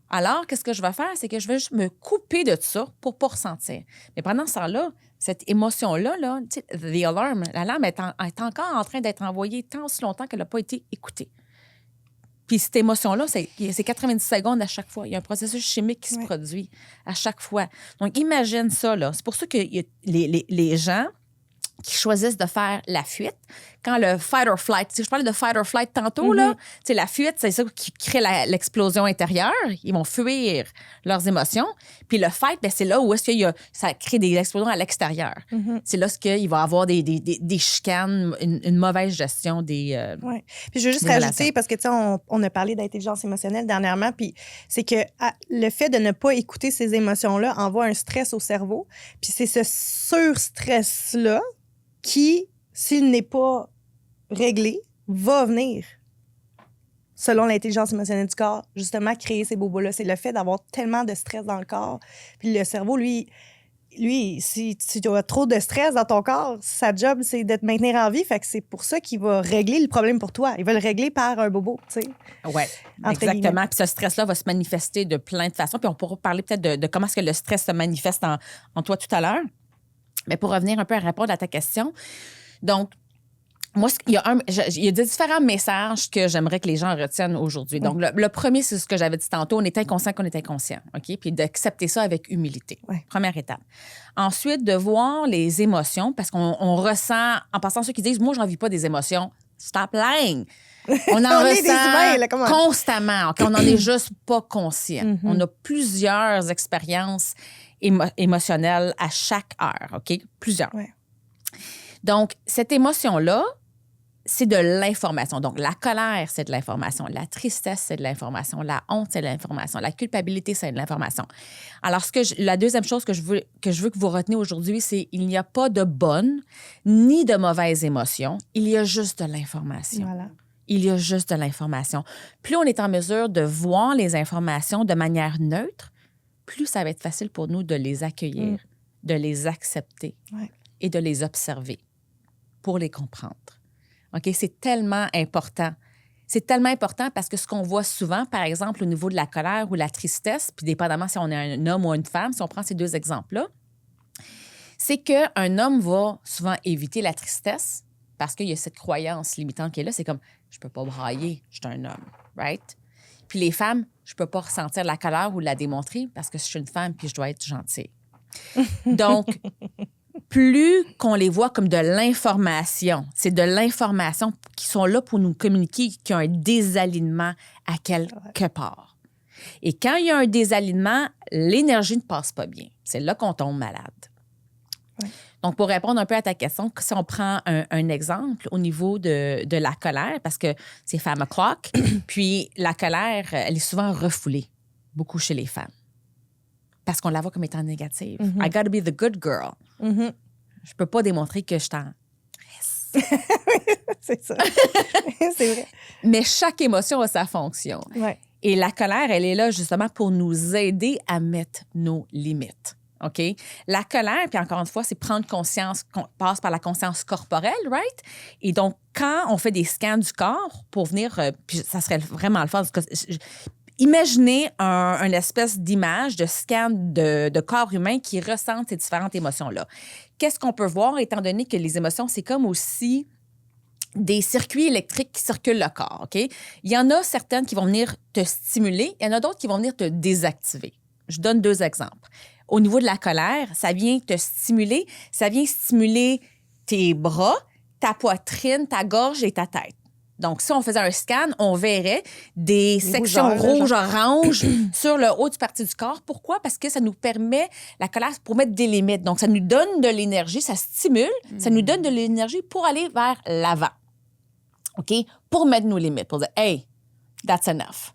Alors, qu'est-ce que je vais faire? C'est que je vais juste me couper de ça pour ne pas ressentir. Mais pendant ce temps-là, cette émotion-là, là, the alarm, l'alarme est encore en train d'être envoyée tant aussi longtemps qu'elle n'a pas été écoutée. Puis cette émotion-là, c'est 90 secondes à chaque fois. Il y a un processus chimique qui se produit à chaque fois. Donc, imagine ça, là. C'est pour ça que les gens qui choisissent de faire la fuite, quand le fight or flight, je parlais de fight or flight tantôt, là, la fuite, c'est ça qui crée l'explosion intérieure. Ils vont fuir leurs émotions. Puis le fight, bien, c'est là où ça crée des explosions à l'extérieur. C'est là qu'il va y avoir des chicanes, une mauvaise gestion des Oui. Puis je veux juste rajouter, parce que, tu sais, on a parlé d'intelligence émotionnelle dernièrement, puis c'est que le fait de ne pas écouter ces émotions-là envoie un stress au cerveau. Puis c'est ce surstress-là qui, s'il n'est pas réglé, va venir, selon l'intelligence émotionnelle du corps, justement, créer ces bobos-là. C'est le fait d'avoir tellement de stress dans le corps. Puis le cerveau, lui si tu as trop de stress dans ton corps, sa job, c'est de te maintenir en vie. Fait que c'est pour ça qu'il va régler le problème pour toi. Il va le régler par un bobo, tu sais. Oui, exactement. Puis ce stress-là va se manifester de plein de façons. Puis on pourra parler peut-être de comment est-ce que le stress se manifeste en toi tout à l'heure. Mais pour revenir un peu à répondre à ta question, donc, moi, il y a différents messages que j'aimerais que les gens retiennent aujourd'hui. Donc, le premier, c'est ce que j'avais dit tantôt, on est inconscient qu'on est inconscient, OK? Puis d'accepter ça avec humilité. Première étape. Ensuite, de voir les émotions, parce qu'on ressent, en passant ceux qui disent, moi, j'en vis pas des émotions, stop lying. On en ressent constamment. OK? On n'en est juste pas conscient. On a plusieurs expériences émotionnelles à chaque heure, OK? Plusieurs. Donc, cette émotion-là, c'est de l'information. Donc, la colère, c'est de l'information. La tristesse, c'est de l'information. La honte, c'est de l'information. La culpabilité, c'est de l'information. Alors, la deuxième chose que je veux que vous reteniez aujourd'hui, c'est qu'il n'y a pas de bonne ni de mauvaise émotion. Il y a juste de l'information. Voilà. Il y a juste de l'information. Plus on est en mesure de voir les informations de manière neutre, plus ça va être facile pour nous de les accueillir, de les accepter et de les observer pour les comprendre. OK? C'est tellement important. C'est tellement important parce que ce qu'on voit souvent, par exemple, au niveau de la colère ou la tristesse, puis dépendamment si on est un homme ou une femme, si on prend ces deux exemples-là, c'est qu'un homme va souvent éviter la tristesse parce qu'il y a cette croyance limitante qui est là. C'est comme, je peux pas brailler, je suis un homme, right? Puis les femmes, je peux pas ressentir la colère ou la démontrer parce que je suis une femme puis je dois être gentille. Donc, plus qu'on les voit comme de l'information, c'est de l'information qui sont là pour nous communiquer qu'il y a un désalignement à quelque part. Et quand il y a un désalignement, l'énergie ne passe pas bien. C'est là qu'on tombe malade. Ouais. Donc, pour répondre un peu à ta question, si on prend un exemple au niveau de la colère, parce que c'est femme o'clock, puis la colère, elle est souvent refoulée, beaucoup chez les femmes. Parce qu'on la voit comme étant négative. I gotta be the good girl. Je peux pas démontrer que je t'en... C'est ça. C'est vrai. Mais chaque émotion a sa fonction. Ouais. Et la colère, elle est là justement pour nous aider à mettre nos limites. OK? La colère, puis encore une fois, c'est prendre conscience, qu'on passe par la conscience corporelle, right? Et donc, quand on fait des scans du corps pour venir, puis ça serait vraiment le fun, parce que imaginez un espèce d'image, de scan de corps humain qui ressentent ces différentes émotions-là. Qu'est-ce qu'on peut voir, étant donné que les émotions, c'est comme aussi des circuits électriques qui circulent le corps, OK? Il y en a certaines qui vont venir te stimuler, il y en a d'autres qui vont venir te désactiver. Je donne 2 exemples. Au niveau de la colère, ça vient te stimuler, ça vient stimuler tes bras, ta poitrine, ta gorge et ta tête. Donc, si on faisait un scan, on verrait des sections rouges-oranges sur le haut du parti du corps. Pourquoi? Parce que ça nous permet, la colère, pour mettre des limites. Donc, ça nous donne de l'énergie, ça stimule, ça nous donne de l'énergie pour aller vers l'avant. OK? Pour mettre nos limites, pour dire « Hey, that's enough ».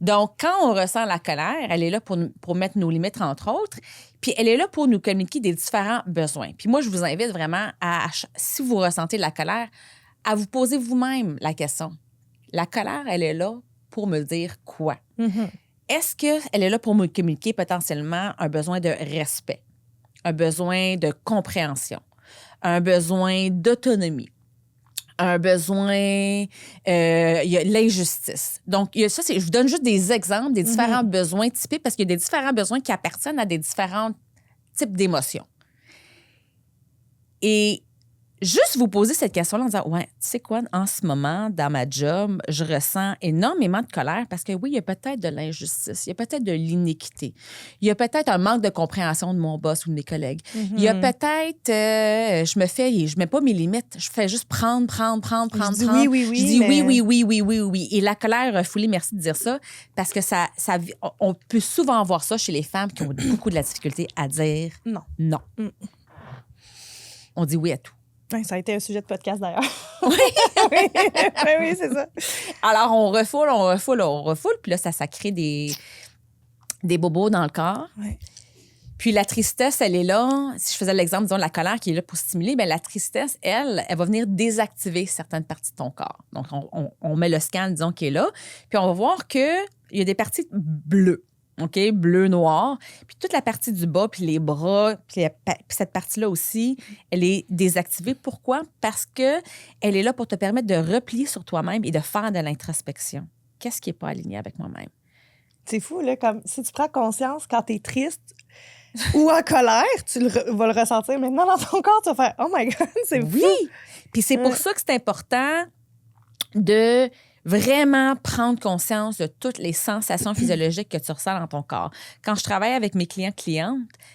Donc, quand on ressent la colère, elle est là pour mettre nos limites, entre autres, puis elle est là pour nous communiquer des différents besoins. Puis moi, je vous invite vraiment si vous ressentez de la colère, à vous poser vous-même la question. La colère, elle est là pour me dire quoi? Est-ce qu'elle est là pour me communiquer potentiellement un besoin de respect, un besoin de compréhension, un besoin d'autonomie, un besoin, il y a l'injustice. Donc, il y a ça, je vous donne juste des exemples des différents besoins typiques parce qu'il y a des différents besoins qui appartiennent à des différents types d'émotions. Et juste vous poser cette question-là en disant, ouais, tu sais quoi, en ce moment, dans ma job, je ressens énormément de colère parce que oui, il y a peut-être de l'injustice, il y a peut-être de l'iniquité, il y a peut-être un manque de compréhension de mon boss ou de mes collègues. Il y a peut-être, je mets pas mes limites, je fais juste prendre. Je dis oui, Je dis mais... oui. Et la colère refoulée, merci de dire ça, parce que on peut souvent voir ça chez les femmes qui ont beaucoup de la difficulté à dire non. On dit oui à tout. Ouais, ça a été un sujet de podcast, d'ailleurs. Oui. oui, c'est ça. Alors, on refoule, puis là, ça crée des bobos dans le corps. Ouais. Puis la tristesse, elle est là. Si je faisais l'exemple, disons, de la colère qui est là pour stimuler, bien, la tristesse, elle va venir désactiver certaines parties de ton corps. Donc, on met le scan, disons, qui est là, puis on va voir qu'il y a des parties bleues. OK? Bleu, noir. Puis toute la partie du bas, puis les bras, puis cette partie-là aussi, elle est désactivée. Pourquoi? Parce qu'elle est là pour te permettre de replier sur toi-même et de faire de l'introspection. Qu'est-ce qui n'est pas aligné avec moi-même? C'est fou, là, comme si tu prends conscience quand tu es triste ou en colère, tu vas le ressentir maintenant dans ton corps, tu vas faire « Oh my God, c'est fou! » Oui! Puis c'est pour ça que c'est important de vraiment prendre conscience de toutes les sensations physiologiques que tu ressens dans ton corps. Quand je travaille avec mes clientes,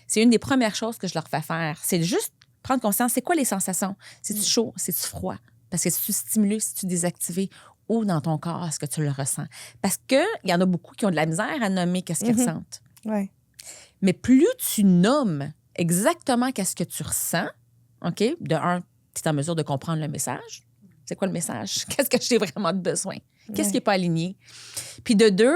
c'est une des premières choses que je leur fais faire. C'est juste prendre conscience, c'est quoi les sensations? C'est-tu chaud? C'est-tu froid? Parce que c'est-tu stimulé? C'est-tu désactivé? Où dans ton corps est-ce que tu le ressens? Parce qu'il y en a beaucoup qui ont de la misère à nommer qu'est-ce qu'ils ressentent. Ouais. Mais plus tu nommes exactement qu'est-ce que tu ressens, OK? De un, tu es en mesure de comprendre le message. C'est quoi le message? Qu'est-ce que j'ai vraiment de besoin? Qu'est-ce qui n'est pas aligné? Puis de 2,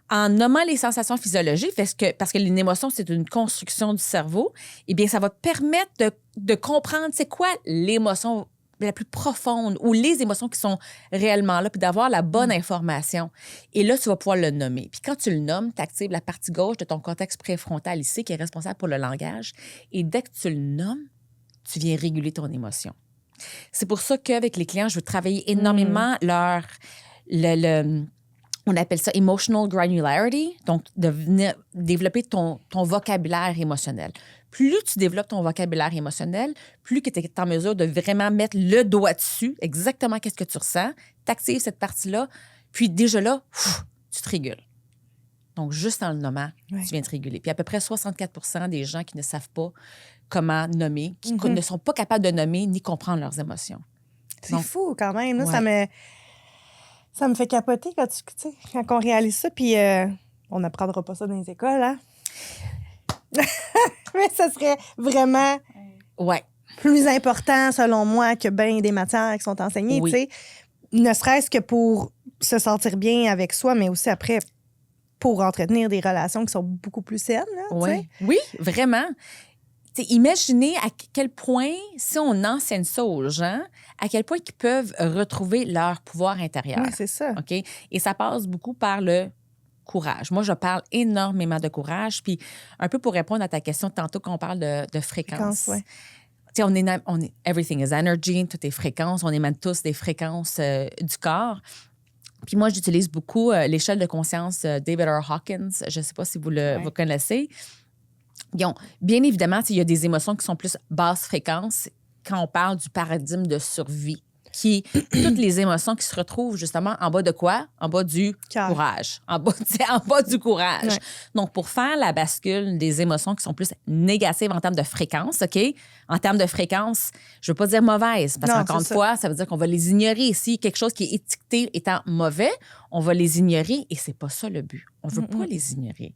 en nommant les sensations physiologiques, parce que une émotion, c'est une construction du cerveau, eh bien, ça va te permettre de comprendre c'est quoi l'émotion la plus profonde ou les émotions qui sont réellement là, puis d'avoir la bonne information. Et là, tu vas pouvoir le nommer. Puis quand tu le nommes, tu actives la partie gauche de ton cortex préfrontal ici, qui est responsable pour le langage. Et dès que tu le nommes, tu viens réguler ton émotion. C'est pour ça qu'avec les clients, je veux travailler énormément on appelle ça emotional granularity, donc de venir développer ton vocabulaire émotionnel. Plus tu développes ton vocabulaire émotionnel, plus que tu es en mesure de vraiment mettre le doigt dessus, exactement qu'est-ce que tu ressens, t'actives cette partie-là, puis déjà là, tu te régules. Donc, juste en le nommant, Ouais. tu viens te réguler. Puis à peu près 64 des gens qui ne savent pas comment nommer, qui ne sont pas capables de nommer ni comprendre leurs émotions. C'est Donc, fou quand même. Là, ouais. ça me fait capoter quand on réalise ça. Puis on n'apprendra pas ça dans les écoles, hein? Mais ça serait vraiment Ouais. plus important, selon moi, que bien des matières qui sont enseignées, Oui. tu sais. Ne serait-ce que pour se sentir bien avec soi, mais aussi après pour entretenir des relations qui sont beaucoup plus saines, là, tu sais. Oui, vraiment. T'sais, imaginez à quel point, si on enseigne ça aux gens, à quel point ils peuvent retrouver leur pouvoir intérieur. Oui, c'est ça. OK? Et ça passe beaucoup par le courage. Moi, je parle énormément de courage. Puis, un peu pour répondre à ta question tantôt qu'on parle de fréquence. Ouais. Tu sais, on est everything is energy, tout est fréquence. On émane tous des fréquences du corps. Puis moi, j'utilise beaucoup l'échelle de conscience de David R. Hawkins. Je ne sais pas si vous vous connaissez. Bien évidemment, il y a des émotions qui sont plus basse fréquence quand on parle du paradigme de survie, qui est toutes les émotions qui se retrouvent justement en bas de quoi? En bas du Cœur. courage. En bas du courage. Ouais. Donc, pour faire la bascule des émotions qui sont plus négatives en termes de fréquence, OK? En termes de fréquence, je ne veux pas dire mauvaise, parce Non, qu'encore une c'est ça. fois, ça veut dire qu'on va les ignorer. Si quelque chose qui est étiqueté étant mauvais, on va les ignorer et c'est pas ça le but. On veut pas les ignorer.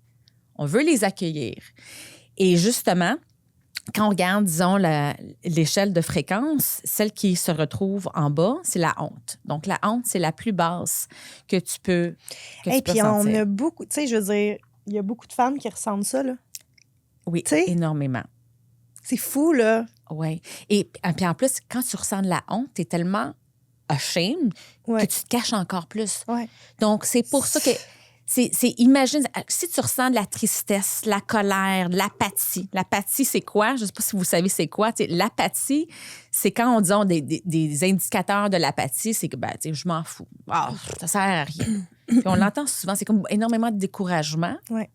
On veut les accueillir. Et justement, quand on regarde, disons, l'échelle de fréquence, celle qui se retrouve en bas, c'est la honte. Donc, la honte, c'est la plus basse que tu peux Et puis, on sentir. a beaucoup, tu sais, je veux dire, il y a beaucoup de femmes qui ressentent ça, là. Oui, Tu sais? énormément. C'est fou, là. Oui. Et puis en plus, quand tu ressens de la honte, tu es tellement ashamed Ouais. que tu te caches encore plus. Ouais. Donc, c'est pour ça que imagine, si tu ressens de la tristesse, de la colère, de l'apathie. L'apathie, c'est quoi? Je ne sais pas si vous savez c'est quoi. Tu sais, l'apathie, c'est quand on dit des indicateurs de l'apathie, c'est que, ben, tu sais, je m'en fous. Ah, ça sert à rien. Puis on l'entend souvent, c'est comme énormément de découragement. Ouais.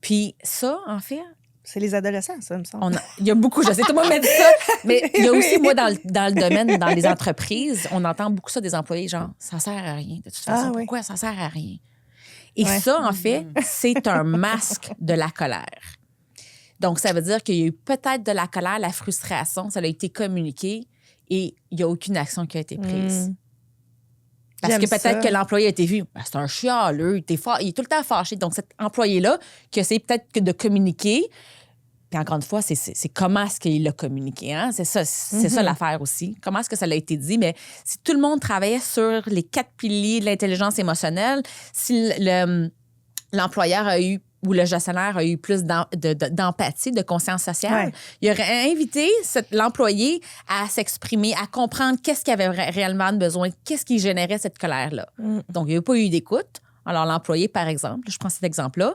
Puis ça, en fait, C'est les adolescents, ça, me semble. il y a beaucoup, je sais, tout le monde m'a dit ça, mais il y a aussi, moi, dans le domaine, dans les entreprises, on entend beaucoup ça des employés, genre, ça sert à rien. De toute façon, oui. pourquoi ça sert à rien? Et Ouais. ça, en fait, c'est un masque de la colère. Donc, ça veut dire qu'il y a eu peut-être de la colère, la frustration, ça a été communiqué et il n'y a aucune action qui a été prise. Parce J'aime que peut-être ça. que l'employé a été vu, ben, c'est un chialeux, il est tout le temps fâché. Donc, cet employé-là, qui essaie peut-être que de communiquer, puis encore une fois, c'est comment est-ce qu'il l'a communiqué. Hein? C'est ça l'affaire aussi. Comment est-ce que ça a été dit? Mais si tout le monde travaillait sur les 4 piliers de l'intelligence émotionnelle, si l'employeur a eu ou le gestionnaire a eu plus d'empathie, de conscience sociale, il aurait invité l'employé à s'exprimer, à comprendre qu'est-ce qu'il avait réellement besoin, qu'est-ce qui générait cette colère-là. Donc, il n'y a pas eu d'écoute. Alors, l'employé, par exemple, je prends cet exemple-là,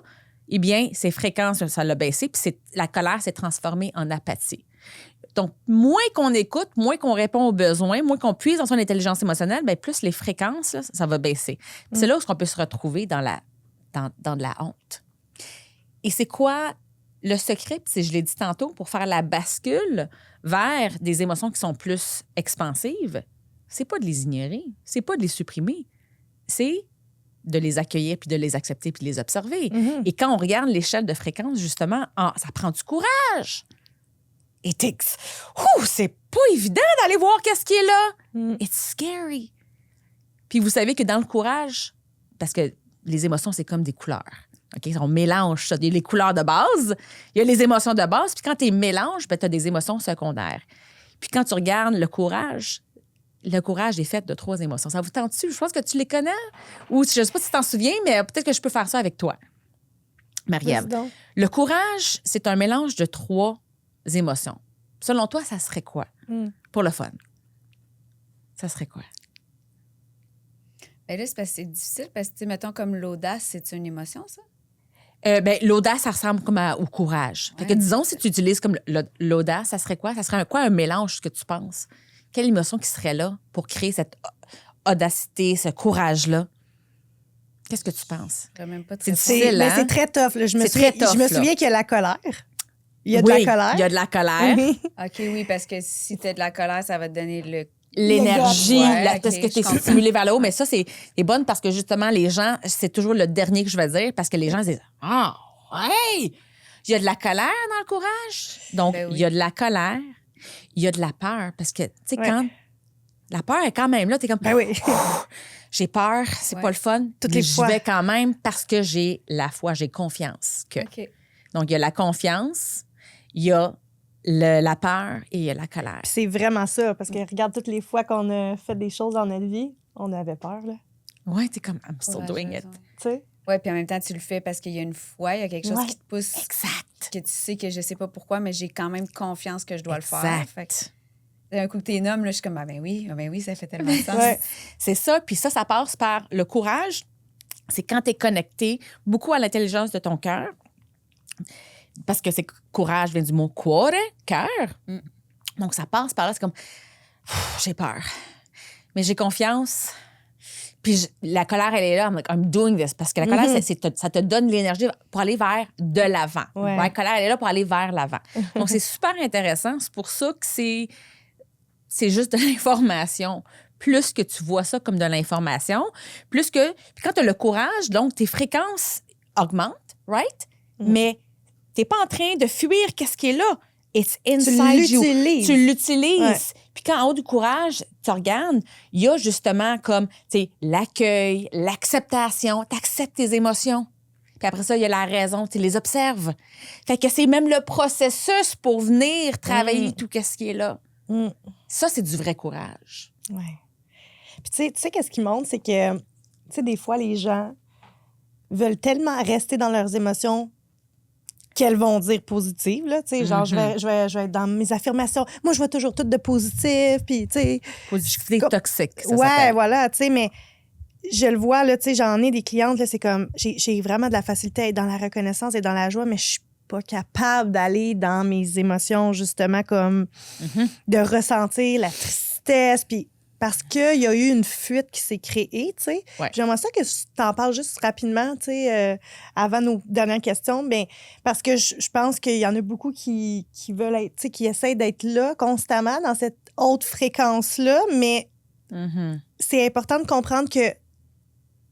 eh bien, ses fréquences, ça l'a baissé, puis la colère s'est transformée en apathie. Donc, moins qu'on écoute, moins qu'on répond aux besoins, moins qu'on puise dans son intelligence émotionnelle, bien, plus les fréquences, là, ça va baisser. Puis c'est là où on peut se retrouver dans de la honte. Et c'est quoi le secret? Puis je l'ai dit tantôt, pour faire la bascule vers des émotions qui sont plus expansives, c'est pas de les ignorer, c'est pas de les supprimer, c'est de les accueillir, puis de les accepter, puis de les observer. Et quand on regarde l'échelle de fréquence, justement, ça prend du courage. Et c'est pas évident d'aller voir qu'est-ce qui est là. It's scary. Puis vous savez que dans le courage, parce que les émotions, c'est comme des couleurs. OK? On mélange ça. Il y a les couleurs de base, il y a les émotions de base, puis quand tu les mélanges, ben, tu as des émotions secondaires. Puis quand tu regardes le courage est fait de 3 émotions. Ça vous tente-tu? Je pense que tu les connais. Ou je ne sais pas si tu t'en souviens, mais peut-être que je peux faire ça avec toi. Marie-Ève. Le courage, c'est un mélange de 3 émotions. Selon toi, ça serait quoi? Pour le fun. Ça serait quoi? Bien là, c'est parce que c'est difficile, parce que, mettons, comme l'audace, c'est une émotion, ça? Ben, l'audace, ça ressemble comme au courage. Fait que disons, si tu utilises comme l'audace, ça serait quoi? Ça serait un mélange, ce que tu penses? Quelle émotion qui serait là pour créer cette audacité, ce courage-là? Qu'est-ce que tu penses? Quand même pas C'est très difficile, Mais hein? c'est très tough. Là. Je me C'est très tough, souviens qu'il y a la colère. Il y a de Oui, la colère. il y a de la colère. Oui. OK, oui, parce que si tu as de la colère, ça va te donner l'énergie, Ouais, parce ok, que je tu es comprends. stimulé vers le haut. Mais ça, c'est bonne parce que justement, les gens, c'est toujours le dernier que je vais dire parce que les gens disent ah, ouais! Il y a de la colère dans le courage. Donc, Ben oui. il y a de la colère, il y a de la peur. Parce que, tu sais, Ouais. quand la peur est quand même là, tu es comme Ben oui. j'ai peur, c'est Ouais. pas le fun. Toutes mais les j'y fois. vais quand même parce que j'ai la foi, j'ai confiance que. OK. Donc, il y a la confiance, il y a la peur et il y a la colère. Puis c'est vraiment ça, parce que regarde toutes les fois qu'on a fait des choses dans notre vie, on avait peur, là. Ouais, t'es comme I'm still doing it. Courageuse, ouais. Tu sais? Ouais, puis en même temps, tu le fais parce qu'il y a une foi, il y a quelque chose Ouais. qui te pousse, Exact. que tu sais que je sais pas pourquoi, mais j'ai quand même confiance que je dois le faire. Fait que, Exact. d'un coup que t'es nomme, là, je suis comme, ah ben oui, ça fait tellement de sens. Ouais. C'est ça. Puis ça passe par le courage. C'est quand tu es connecté beaucoup à l'intelligence de ton cœur. Parce que c'est courage vient du mot cuore, cœur. Mm. Donc, ça passe par là. C'est comme, j'ai peur. Mais j'ai confiance. Puis la colère, elle est là. I'm like, I'm doing this. Parce que la colère, ça te donne l'énergie pour aller vers de l'avant. Ouais. La colère, elle est là pour aller vers l'avant. Donc, c'est super intéressant. C'est pour ça que c'est juste de l'information. Plus que tu vois ça comme de l'information, plus que... Puis quand tu as le courage, donc tes fréquences augmentent, right? Mais t'es pas en train de fuir qu'est-ce qui est là. It's inside you. l'utilises. Tu l'utilises. Ouais. Puis quand en haut du courage, tu regardes, il y a justement comme, tu sais, l'accueil, l'acceptation. Tu acceptes tes émotions. Puis après ça, il y a la raison. Tu les observes. Fait que c'est même le processus pour venir travailler tout ce qui est là. Mm. Ça, c'est du vrai courage. Ouais. Puis tu sais, qu'est-ce qui montre, c'est que, tu sais, des fois, les gens veulent tellement rester dans leurs émotions qu'elles vont dire positives, là, tu sais, genre, je vais être dans mes affirmations. Moi, je vois toujours tout de positif, puis, tu sais... Positivité comme- toxique, ça Ouais, s'appelle. voilà, tu sais, mais je le vois, là, tu sais, j'en ai des clientes, là, c'est comme, j'ai vraiment de la facilité à être dans la reconnaissance et dans la joie, mais je suis pas capable d'aller dans mes émotions, justement, comme de ressentir la tristesse, puis parce qu'il y a eu une fuite qui s'est créée, tu sais. Ouais. J'aimerais ça que tu t'en parles juste rapidement, tu sais, avant nos dernières questions, bien, parce que je pense qu'il y en a beaucoup qui veulent être, tu sais, qui essayent d'être là constamment dans cette haute fréquence-là, mais Mhm. c'est important de comprendre que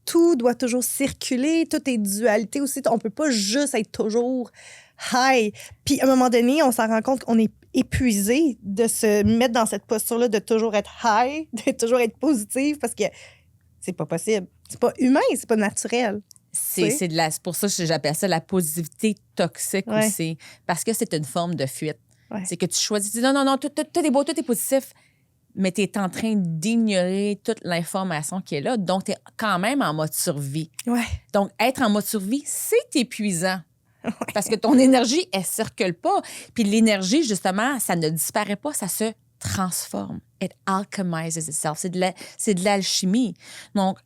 tout doit toujours circuler, tout est dualité aussi. On peut pas juste être toujours high. Puis à un moment donné, on s'en rend compte qu'on est épuisé de se mettre dans cette posture-là, de toujours être high, de toujours être positive, parce que c'est pas possible. C'est pas humain, c'est pas naturel. C'est pour ça que j'appelle ça la positivité toxique Ouais. aussi. Parce que c'est une forme de fuite. Ouais. C'est que tu choisis, tu dis non, tout est beau, tout est positif, mais tu es en train d'ignorer toute l'information qui est là. Donc, tu es quand même en mode survie. Ouais. Donc, être en mode survie, c'est épuisant. Parce que ton énergie, elle circule pas. Puis l'énergie, justement, ça ne disparaît pas, ça se transforme. It alchemizes itself. C'est de l'alchimie. Donc,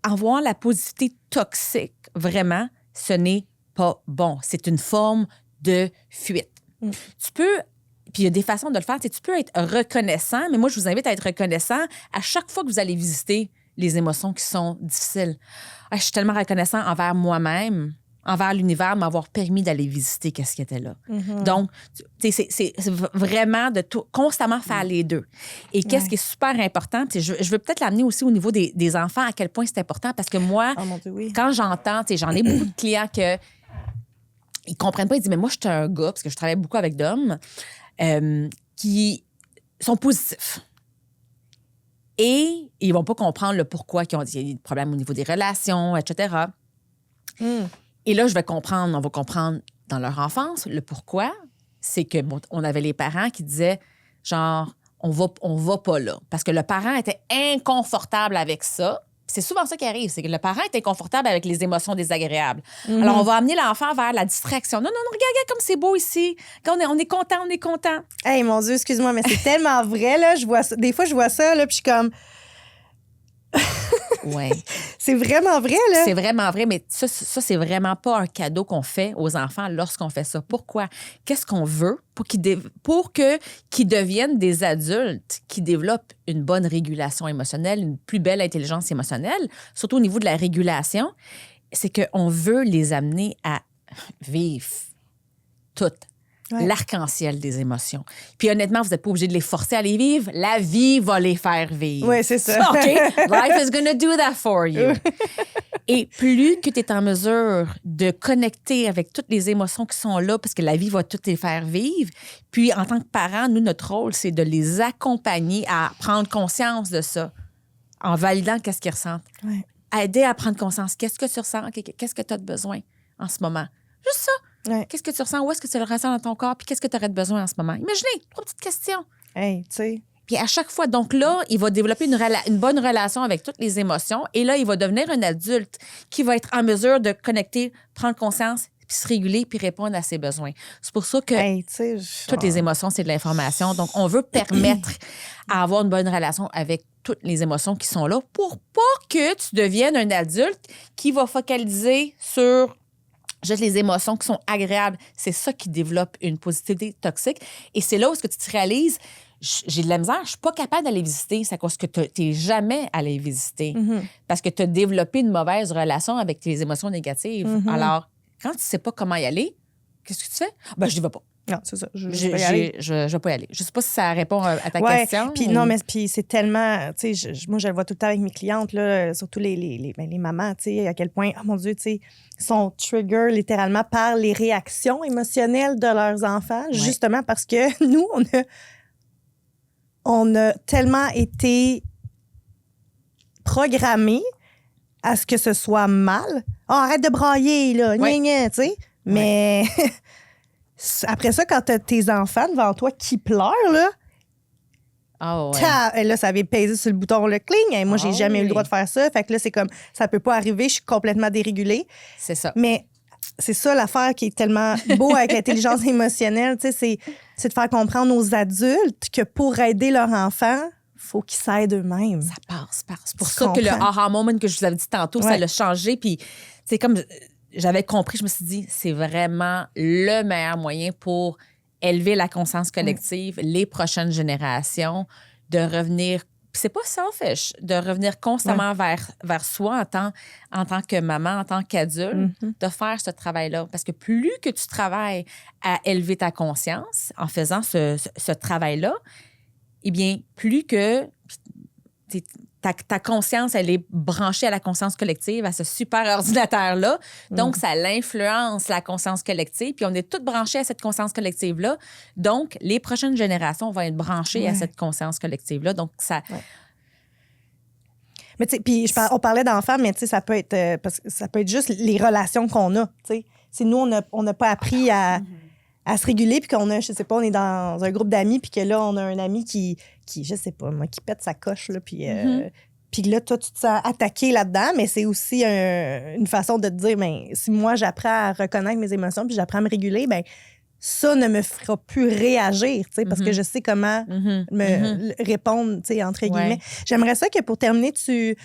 avoir la positivité toxique, vraiment, ce n'est pas bon. C'est une forme de fuite. Tu peux... Puis il y a des façons de le faire. Tu sais, tu peux être reconnaissant, mais moi, je vous invite à être reconnaissant à chaque fois que vous allez visiter les émotions qui sont difficiles. Ah, je suis tellement reconnaissant envers moi-même, envers l'univers, de m'avoir permis d'aller visiter qu'est-ce qui était là. Donc, tu sais, c'est vraiment de constamment faire les deux. Et qu'est-ce qui est super important, tu sais, je veux peut-être l'amener aussi au niveau des enfants, à quel point c'est important, parce que moi, Oh mon Dieu, oui. quand j'entends, tu sais, j'en ai beaucoup de clients que ils comprennent pas, ils disent, mais moi, je suis un gars, parce que je travaille beaucoup avec d'hommes, qui sont positifs. Et ils vont pas comprendre le pourquoi ils ont des problèmes au niveau des relations, etc. Et là, on va comprendre dans leur enfance le pourquoi. C'est que on avait les parents qui disaient, genre, on va pas là. Parce que le parent était inconfortable avec ça. Puis c'est souvent ça qui arrive, c'est que le parent est inconfortable avec les émotions désagréables. Alors, on va amener l'enfant vers la distraction. Non, regarde comme c'est beau ici. Quand on est content. Hey, mon Dieu, excuse-moi, mais c'est tellement vrai, là. Je vois ça. Des fois, je vois ça, là, puis je suis comme... Ouais. C'est vraiment vrai, là. C'est vraiment vrai, mais ça c'est vraiment pas un cadeau qu'on fait aux enfants lorsqu'on fait ça. Pourquoi? Qu'est-ce qu'on veut pour qu'ils deviennent des adultes qui développent une bonne régulation émotionnelle, une plus belle intelligence émotionnelle, surtout au niveau de la régulation? C'est qu'on veut les amener à vivre tout l'arc-en-ciel des émotions. Puis honnêtement, vous n'êtes pas obligé de les forcer à les vivre. La vie va les faire vivre. Oui, c'est ça. OK? Life is gonna do that for you. Et plus que tu es en mesure de connecter avec toutes les émotions qui sont là, parce que la vie va toutes les faire vivre, puis en tant que parents, nous, notre rôle, c'est de les accompagner à prendre conscience de ça, en validant qu'est-ce qu'ils ressentent. Ouais. Aider à prendre conscience. Qu'est-ce que tu ressens? Qu'est-ce que tu as de besoin en ce moment? Juste ça. Ouais. Qu'est-ce que tu ressens? Où est-ce que tu le ressens dans ton corps? Puis qu'est-ce que tu aurais de besoin en ce moment? Imaginez, 3 petites questions. Hey, tu sais. Puis à chaque fois, donc là, il va développer une bonne relation avec toutes les émotions. Et là, il va devenir un adulte qui va être en mesure de connecter, prendre conscience, puis se réguler, puis répondre à ses besoins. C'est pour ça que Hey, tu sais. toutes les émotions, c'est de l'information. Donc, on veut permettre à avoir une bonne relation avec toutes les émotions qui sont là pour pas que tu deviennes un adulte qui va focaliser sur juste les émotions qui sont agréables. C'est ça qui développe une positivité toxique. Et c'est là où est-ce que tu te réalises, j'ai de la misère, je suis pas capable d'aller visiter. C'est à cause que tu n'es jamais allé visiter. Parce que tu as développé une mauvaise relation avec tes émotions négatives. Alors, quand tu sais pas comment y aller, qu'est-ce que tu fais? Ben, je n'y vais pas. Non, c'est ça. Je Je vais y aller. vais pas y aller. Je sais pas si ça répond à ta Ouais, question. puis non, mais puis c'est tellement, tu sais, moi je le vois tout le temps avec mes clientes là, surtout les mamans, tu sais, à quel point, oh mon Dieu, tu sais, sont trigger littéralement par les réactions émotionnelles de leurs enfants, justement parce que nous on a tellement été programmés à ce que ce soit mal. Oh, arrête de brailler là, Ouais. gna, tu sais. Mais après ça, quand t'as tes enfants devant toi qui pleurent là. Ah ouais. Et là, ça avait pesé sur le bouton, le cling. Et moi, j'ai Ah jamais eu le oui. droit de faire ça. Fait que là, c'est comme, ça peut pas arriver. Je suis complètement dérégulée. C'est ça. Mais c'est ça l'affaire qui est tellement beau avec l'intelligence émotionnelle. Tu sais, c'est de faire comprendre aux adultes que pour aider leur enfant, faut qu'ils s'aident eux-mêmes. Ça passe. C'est pour Tu ça que le comprends. aha moment que je vous avais dit tantôt, ça Ouais. l'a changé. Puis, c'est comme j'avais compris, je me suis dit, c'est vraiment le meilleur moyen pour élever la conscience collective, les prochaines générations, de revenir. Puis c'est pas selfish, de revenir constamment vers soi en tant que maman, en tant qu'adulte, de faire ce travail-là. Parce que plus que tu travailles à élever ta conscience en faisant ce travail-là, eh bien, plus que ta conscience, elle est branchée à la conscience collective, à ce super ordinateur-là. Donc, ça l'influence, la conscience collective. Puis, on est toutes branchées à cette conscience collective-là. Donc, les prochaines générations vont être branchées à cette conscience collective-là. Donc, ça... Ouais. Mais tu sais, puis on parlait d'enfants, mais tu sais, ça peut être parce que ça peut être juste les relations qu'on a. Tu sais, si nous on n'a pas appris à se réguler, puis qu'on a, je sais pas, on est dans un groupe d'amis, puis que là on a un ami qui je sais pas, moi, qui pète sa coche là, puis puis là toi tu te sens attaqué là-dedans, mais c'est aussi une façon de te dire, ben si moi j'apprends à reconnaître mes émotions, puis j'apprends à me réguler, ben ça ne me fera plus réagir, tu sais, parce que je sais comment me répondre, tu sais, entre guillemets. Ouais. J'aimerais ça que pour terminer, tu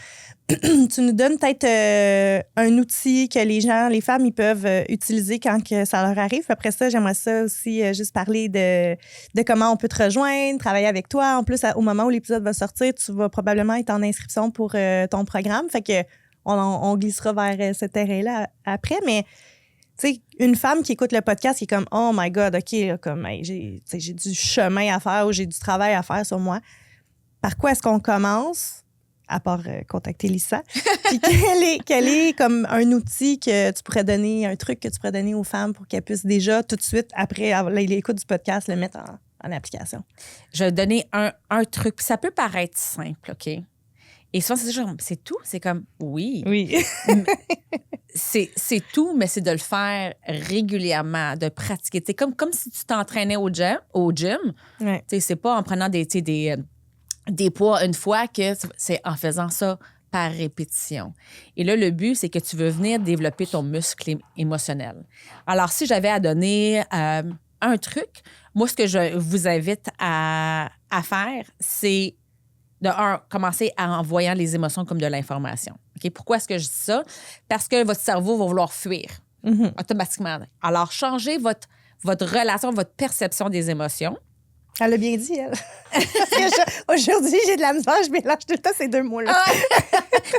nous donnes peut-être un outil que les femmes, ils peuvent utiliser quand que ça leur arrive. Après ça, j'aimerais ça aussi juste parler de comment on peut te rejoindre, travailler avec toi. En plus, au moment où l'épisode va sortir, tu vas probablement être en inscription pour ton programme. Fait que on glissera vers ce terrain-là après, mais tu sais, une femme qui écoute le podcast qui est comme « Oh my God, OK, là, comme, hey, j'ai du chemin à faire ou j'ai du travail à faire sur moi. » Par quoi est-ce qu'on commence, à part contacter Lisa? Puis quel est comme un outil que tu pourrais donner, un truc que tu pourrais donner aux femmes pour qu'elles puissent déjà, tout de suite, après l'écoute du podcast, le mettre en application? Je vais donner un truc. Puis ça peut paraître simple, OK? Et souvent, c'est tout. C'est comme, oui. C'est tout, mais c'est de le faire régulièrement, de pratiquer. C'est comme si tu t'entraînais au gym. Ouais. C'est pas en prenant des poids une fois, que c'est en faisant ça par répétition. Et là, le but, c'est que tu veux venir développer ton muscle émotionnel. Alors, si j'avais à donner un truc, moi, ce que je vous invite à faire, c'est de commencer en voyant les émotions comme de l'information. Okay? Pourquoi est-ce que je dis ça? Parce que votre cerveau va vouloir fuir automatiquement. Alors, changez votre relation, votre perception des émotions. Elle a bien dit, elle. Aujourd'hui, j'ai de la misère, je mélange tout le temps ces deux mots-là.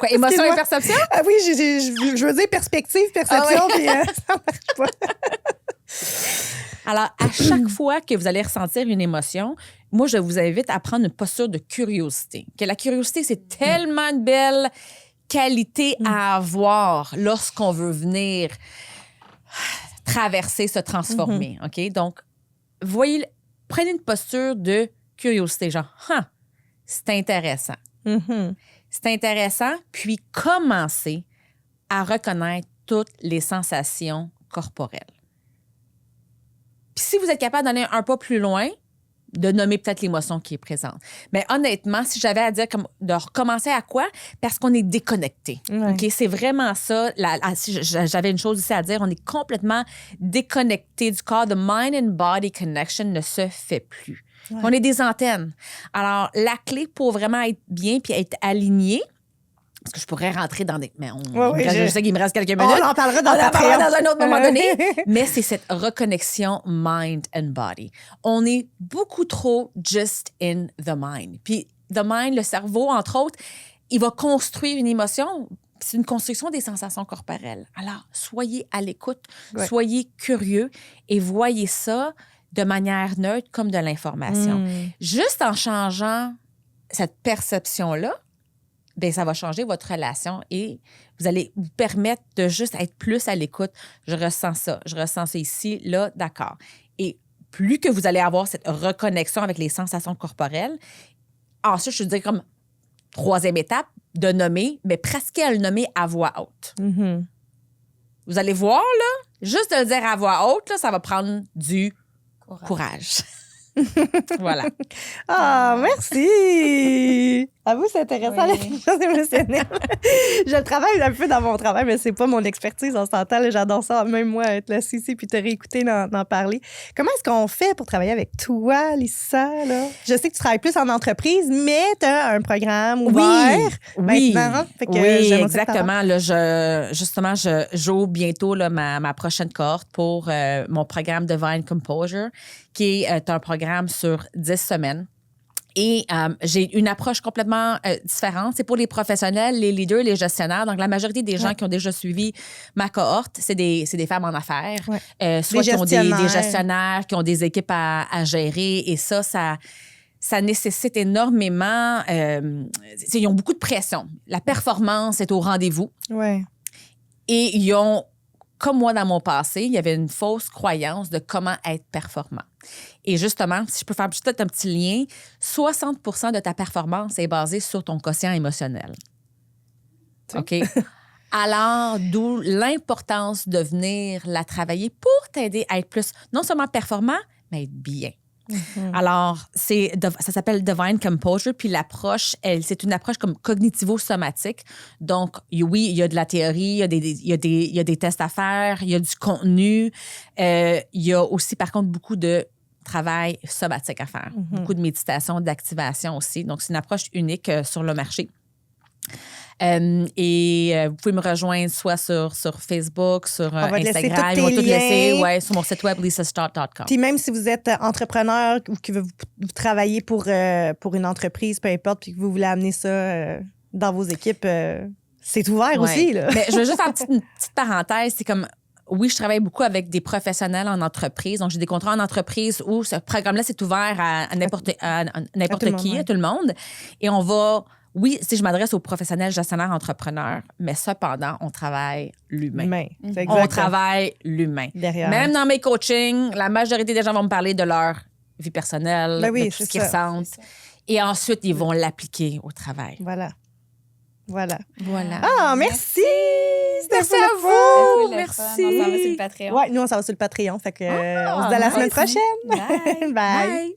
Quoi, émotion et perception? Ah oui, je veux dire perspective, perception, puis ça marche pas. Alors, à chaque fois que vous allez ressentir une émotion, moi, je vous invite à prendre une posture de curiosité. Que la curiosité, c'est tellement une belle qualité à avoir lorsqu'on veut venir traverser, se transformer. OK? Donc, voyez, prenez une posture de curiosité, genre, c'est intéressant. C'est intéressant, puis commencez à reconnaître toutes les sensations corporelles. Puis si vous êtes capable d'aller un pas plus loin, de nommer peut-être l'émotion qui est présente. Mais honnêtement, si j'avais à dire de recommencer à quoi? Parce qu'on est déconnecté. Ouais. OK? C'est vraiment ça. Si j'avais une chose ici à dire, on est complètement déconnecté du corps. The mind and body connection ne se fait plus. Ouais. On est des antennes. Alors, la clé pour vraiment être bien puis être aligné, parce que je pourrais rentrer dans des... Mais je sais qu'il me reste quelques minutes. On en parlera dans un autre moment donné. Mais c'est cette reconnexion mind and body. On est beaucoup trop just in the mind. Puis the mind, le cerveau, entre autres, il va construire une émotion. C'est une construction des sensations corporelles. Alors, soyez à l'écoute, soyez curieux et voyez ça de manière neutre comme de l'information. Juste en changeant cette perception-là, bien, ça va changer votre relation et vous allez vous permettre de juste être plus à l'écoute. Je ressens ça ici, là, d'accord. Et plus que vous allez avoir cette reconnexion avec les sensations corporelles, ensuite, je te dis comme troisième étape, de nommer, mais presque à le nommer à voix haute. Vous allez voir, là, juste de le dire à voix haute, là, ça va prendre du courage. Voilà. Ah, merci! À vous, c'est intéressant, Oui. l'intelligence émotionnelle. Je le travaille un peu dans mon travail, mais c'est pas mon expertise, on s'entend. Là, j'adore ça, même moi, être là ici puis te réécouter, d'en parler. Comment est-ce qu'on fait pour travailler avec toi, Lisa? Là? Je sais que tu travailles plus en entreprise, mais tu as un programme ouvert maintenant. Fait que oui, j'aimerais ça exactement. Là, j'ouvre bientôt là, ma prochaine cohorte pour mon programme Divine Composure, qui est un programme sur 10 semaines. Et j'ai une approche complètement différente. C'est pour les professionnels, les leaders, les gestionnaires. Donc, la majorité des gens qui ont déjà suivi ma cohorte, c'est des femmes en affaires. Soit qui ont des gestionnaires, qui ont des équipes à gérer. Et ça nécessite énormément... ils ont beaucoup de pression. La performance est au rendez-vous. Ouais. Et ils ont... Comme moi, dans mon passé, il y avait une fausse croyance de comment être performant. Et justement, si je peux faire peut-être un petit lien, 60 de ta performance est basée sur ton quotient émotionnel. OK? Alors, d'où l'importance de venir la travailler pour t'aider à être plus, non seulement performant, mais être bien. Alors, ça s'appelle Divine Composure, puis l'approche, c'est une approche comme cognitivo-somatique. Donc, oui, il y a de la théorie, il y a des tests à faire, il y a du contenu. Il y a aussi, par contre, beaucoup de travail somatique à faire. Beaucoup de méditation, d'activation aussi. Donc, c'est une approche unique sur le marché. Vous pouvez me rejoindre soit sur Facebook, sur Instagram. On va tout laisser sur mon site web, lisastott.com. Puis même si vous êtes entrepreneur ou que vous travaillez pour une entreprise, peu importe, puis que vous voulez amener ça dans vos équipes, c'est ouvert aussi. Là. Mais je veux juste faire une petite parenthèse. C'est comme... Oui, je travaille beaucoup avec des professionnels en entreprise. Donc, j'ai des contrats en entreprise où ce programme-là, c'est ouvert à n'importe qui, à tout le monde. Et on va... Oui, si je m'adresse aux professionnels gestionnaires entrepreneurs, mais cependant, on travaille l'humain. On travaille l'humain. Derrière. Même dans mes coachings, la majorité des gens vont me parler de leur vie personnelle, de tout ce qu'ils ressentent. Et ensuite, ils vont l'appliquer au travail. Voilà. Ah, merci! Merci à vous! Merci. Merci! On s'en va sur le Patreon. Oui, nous, on s'en va sur le Patreon. Fait que on se dit à la semaine prochaine. Bye! Bye!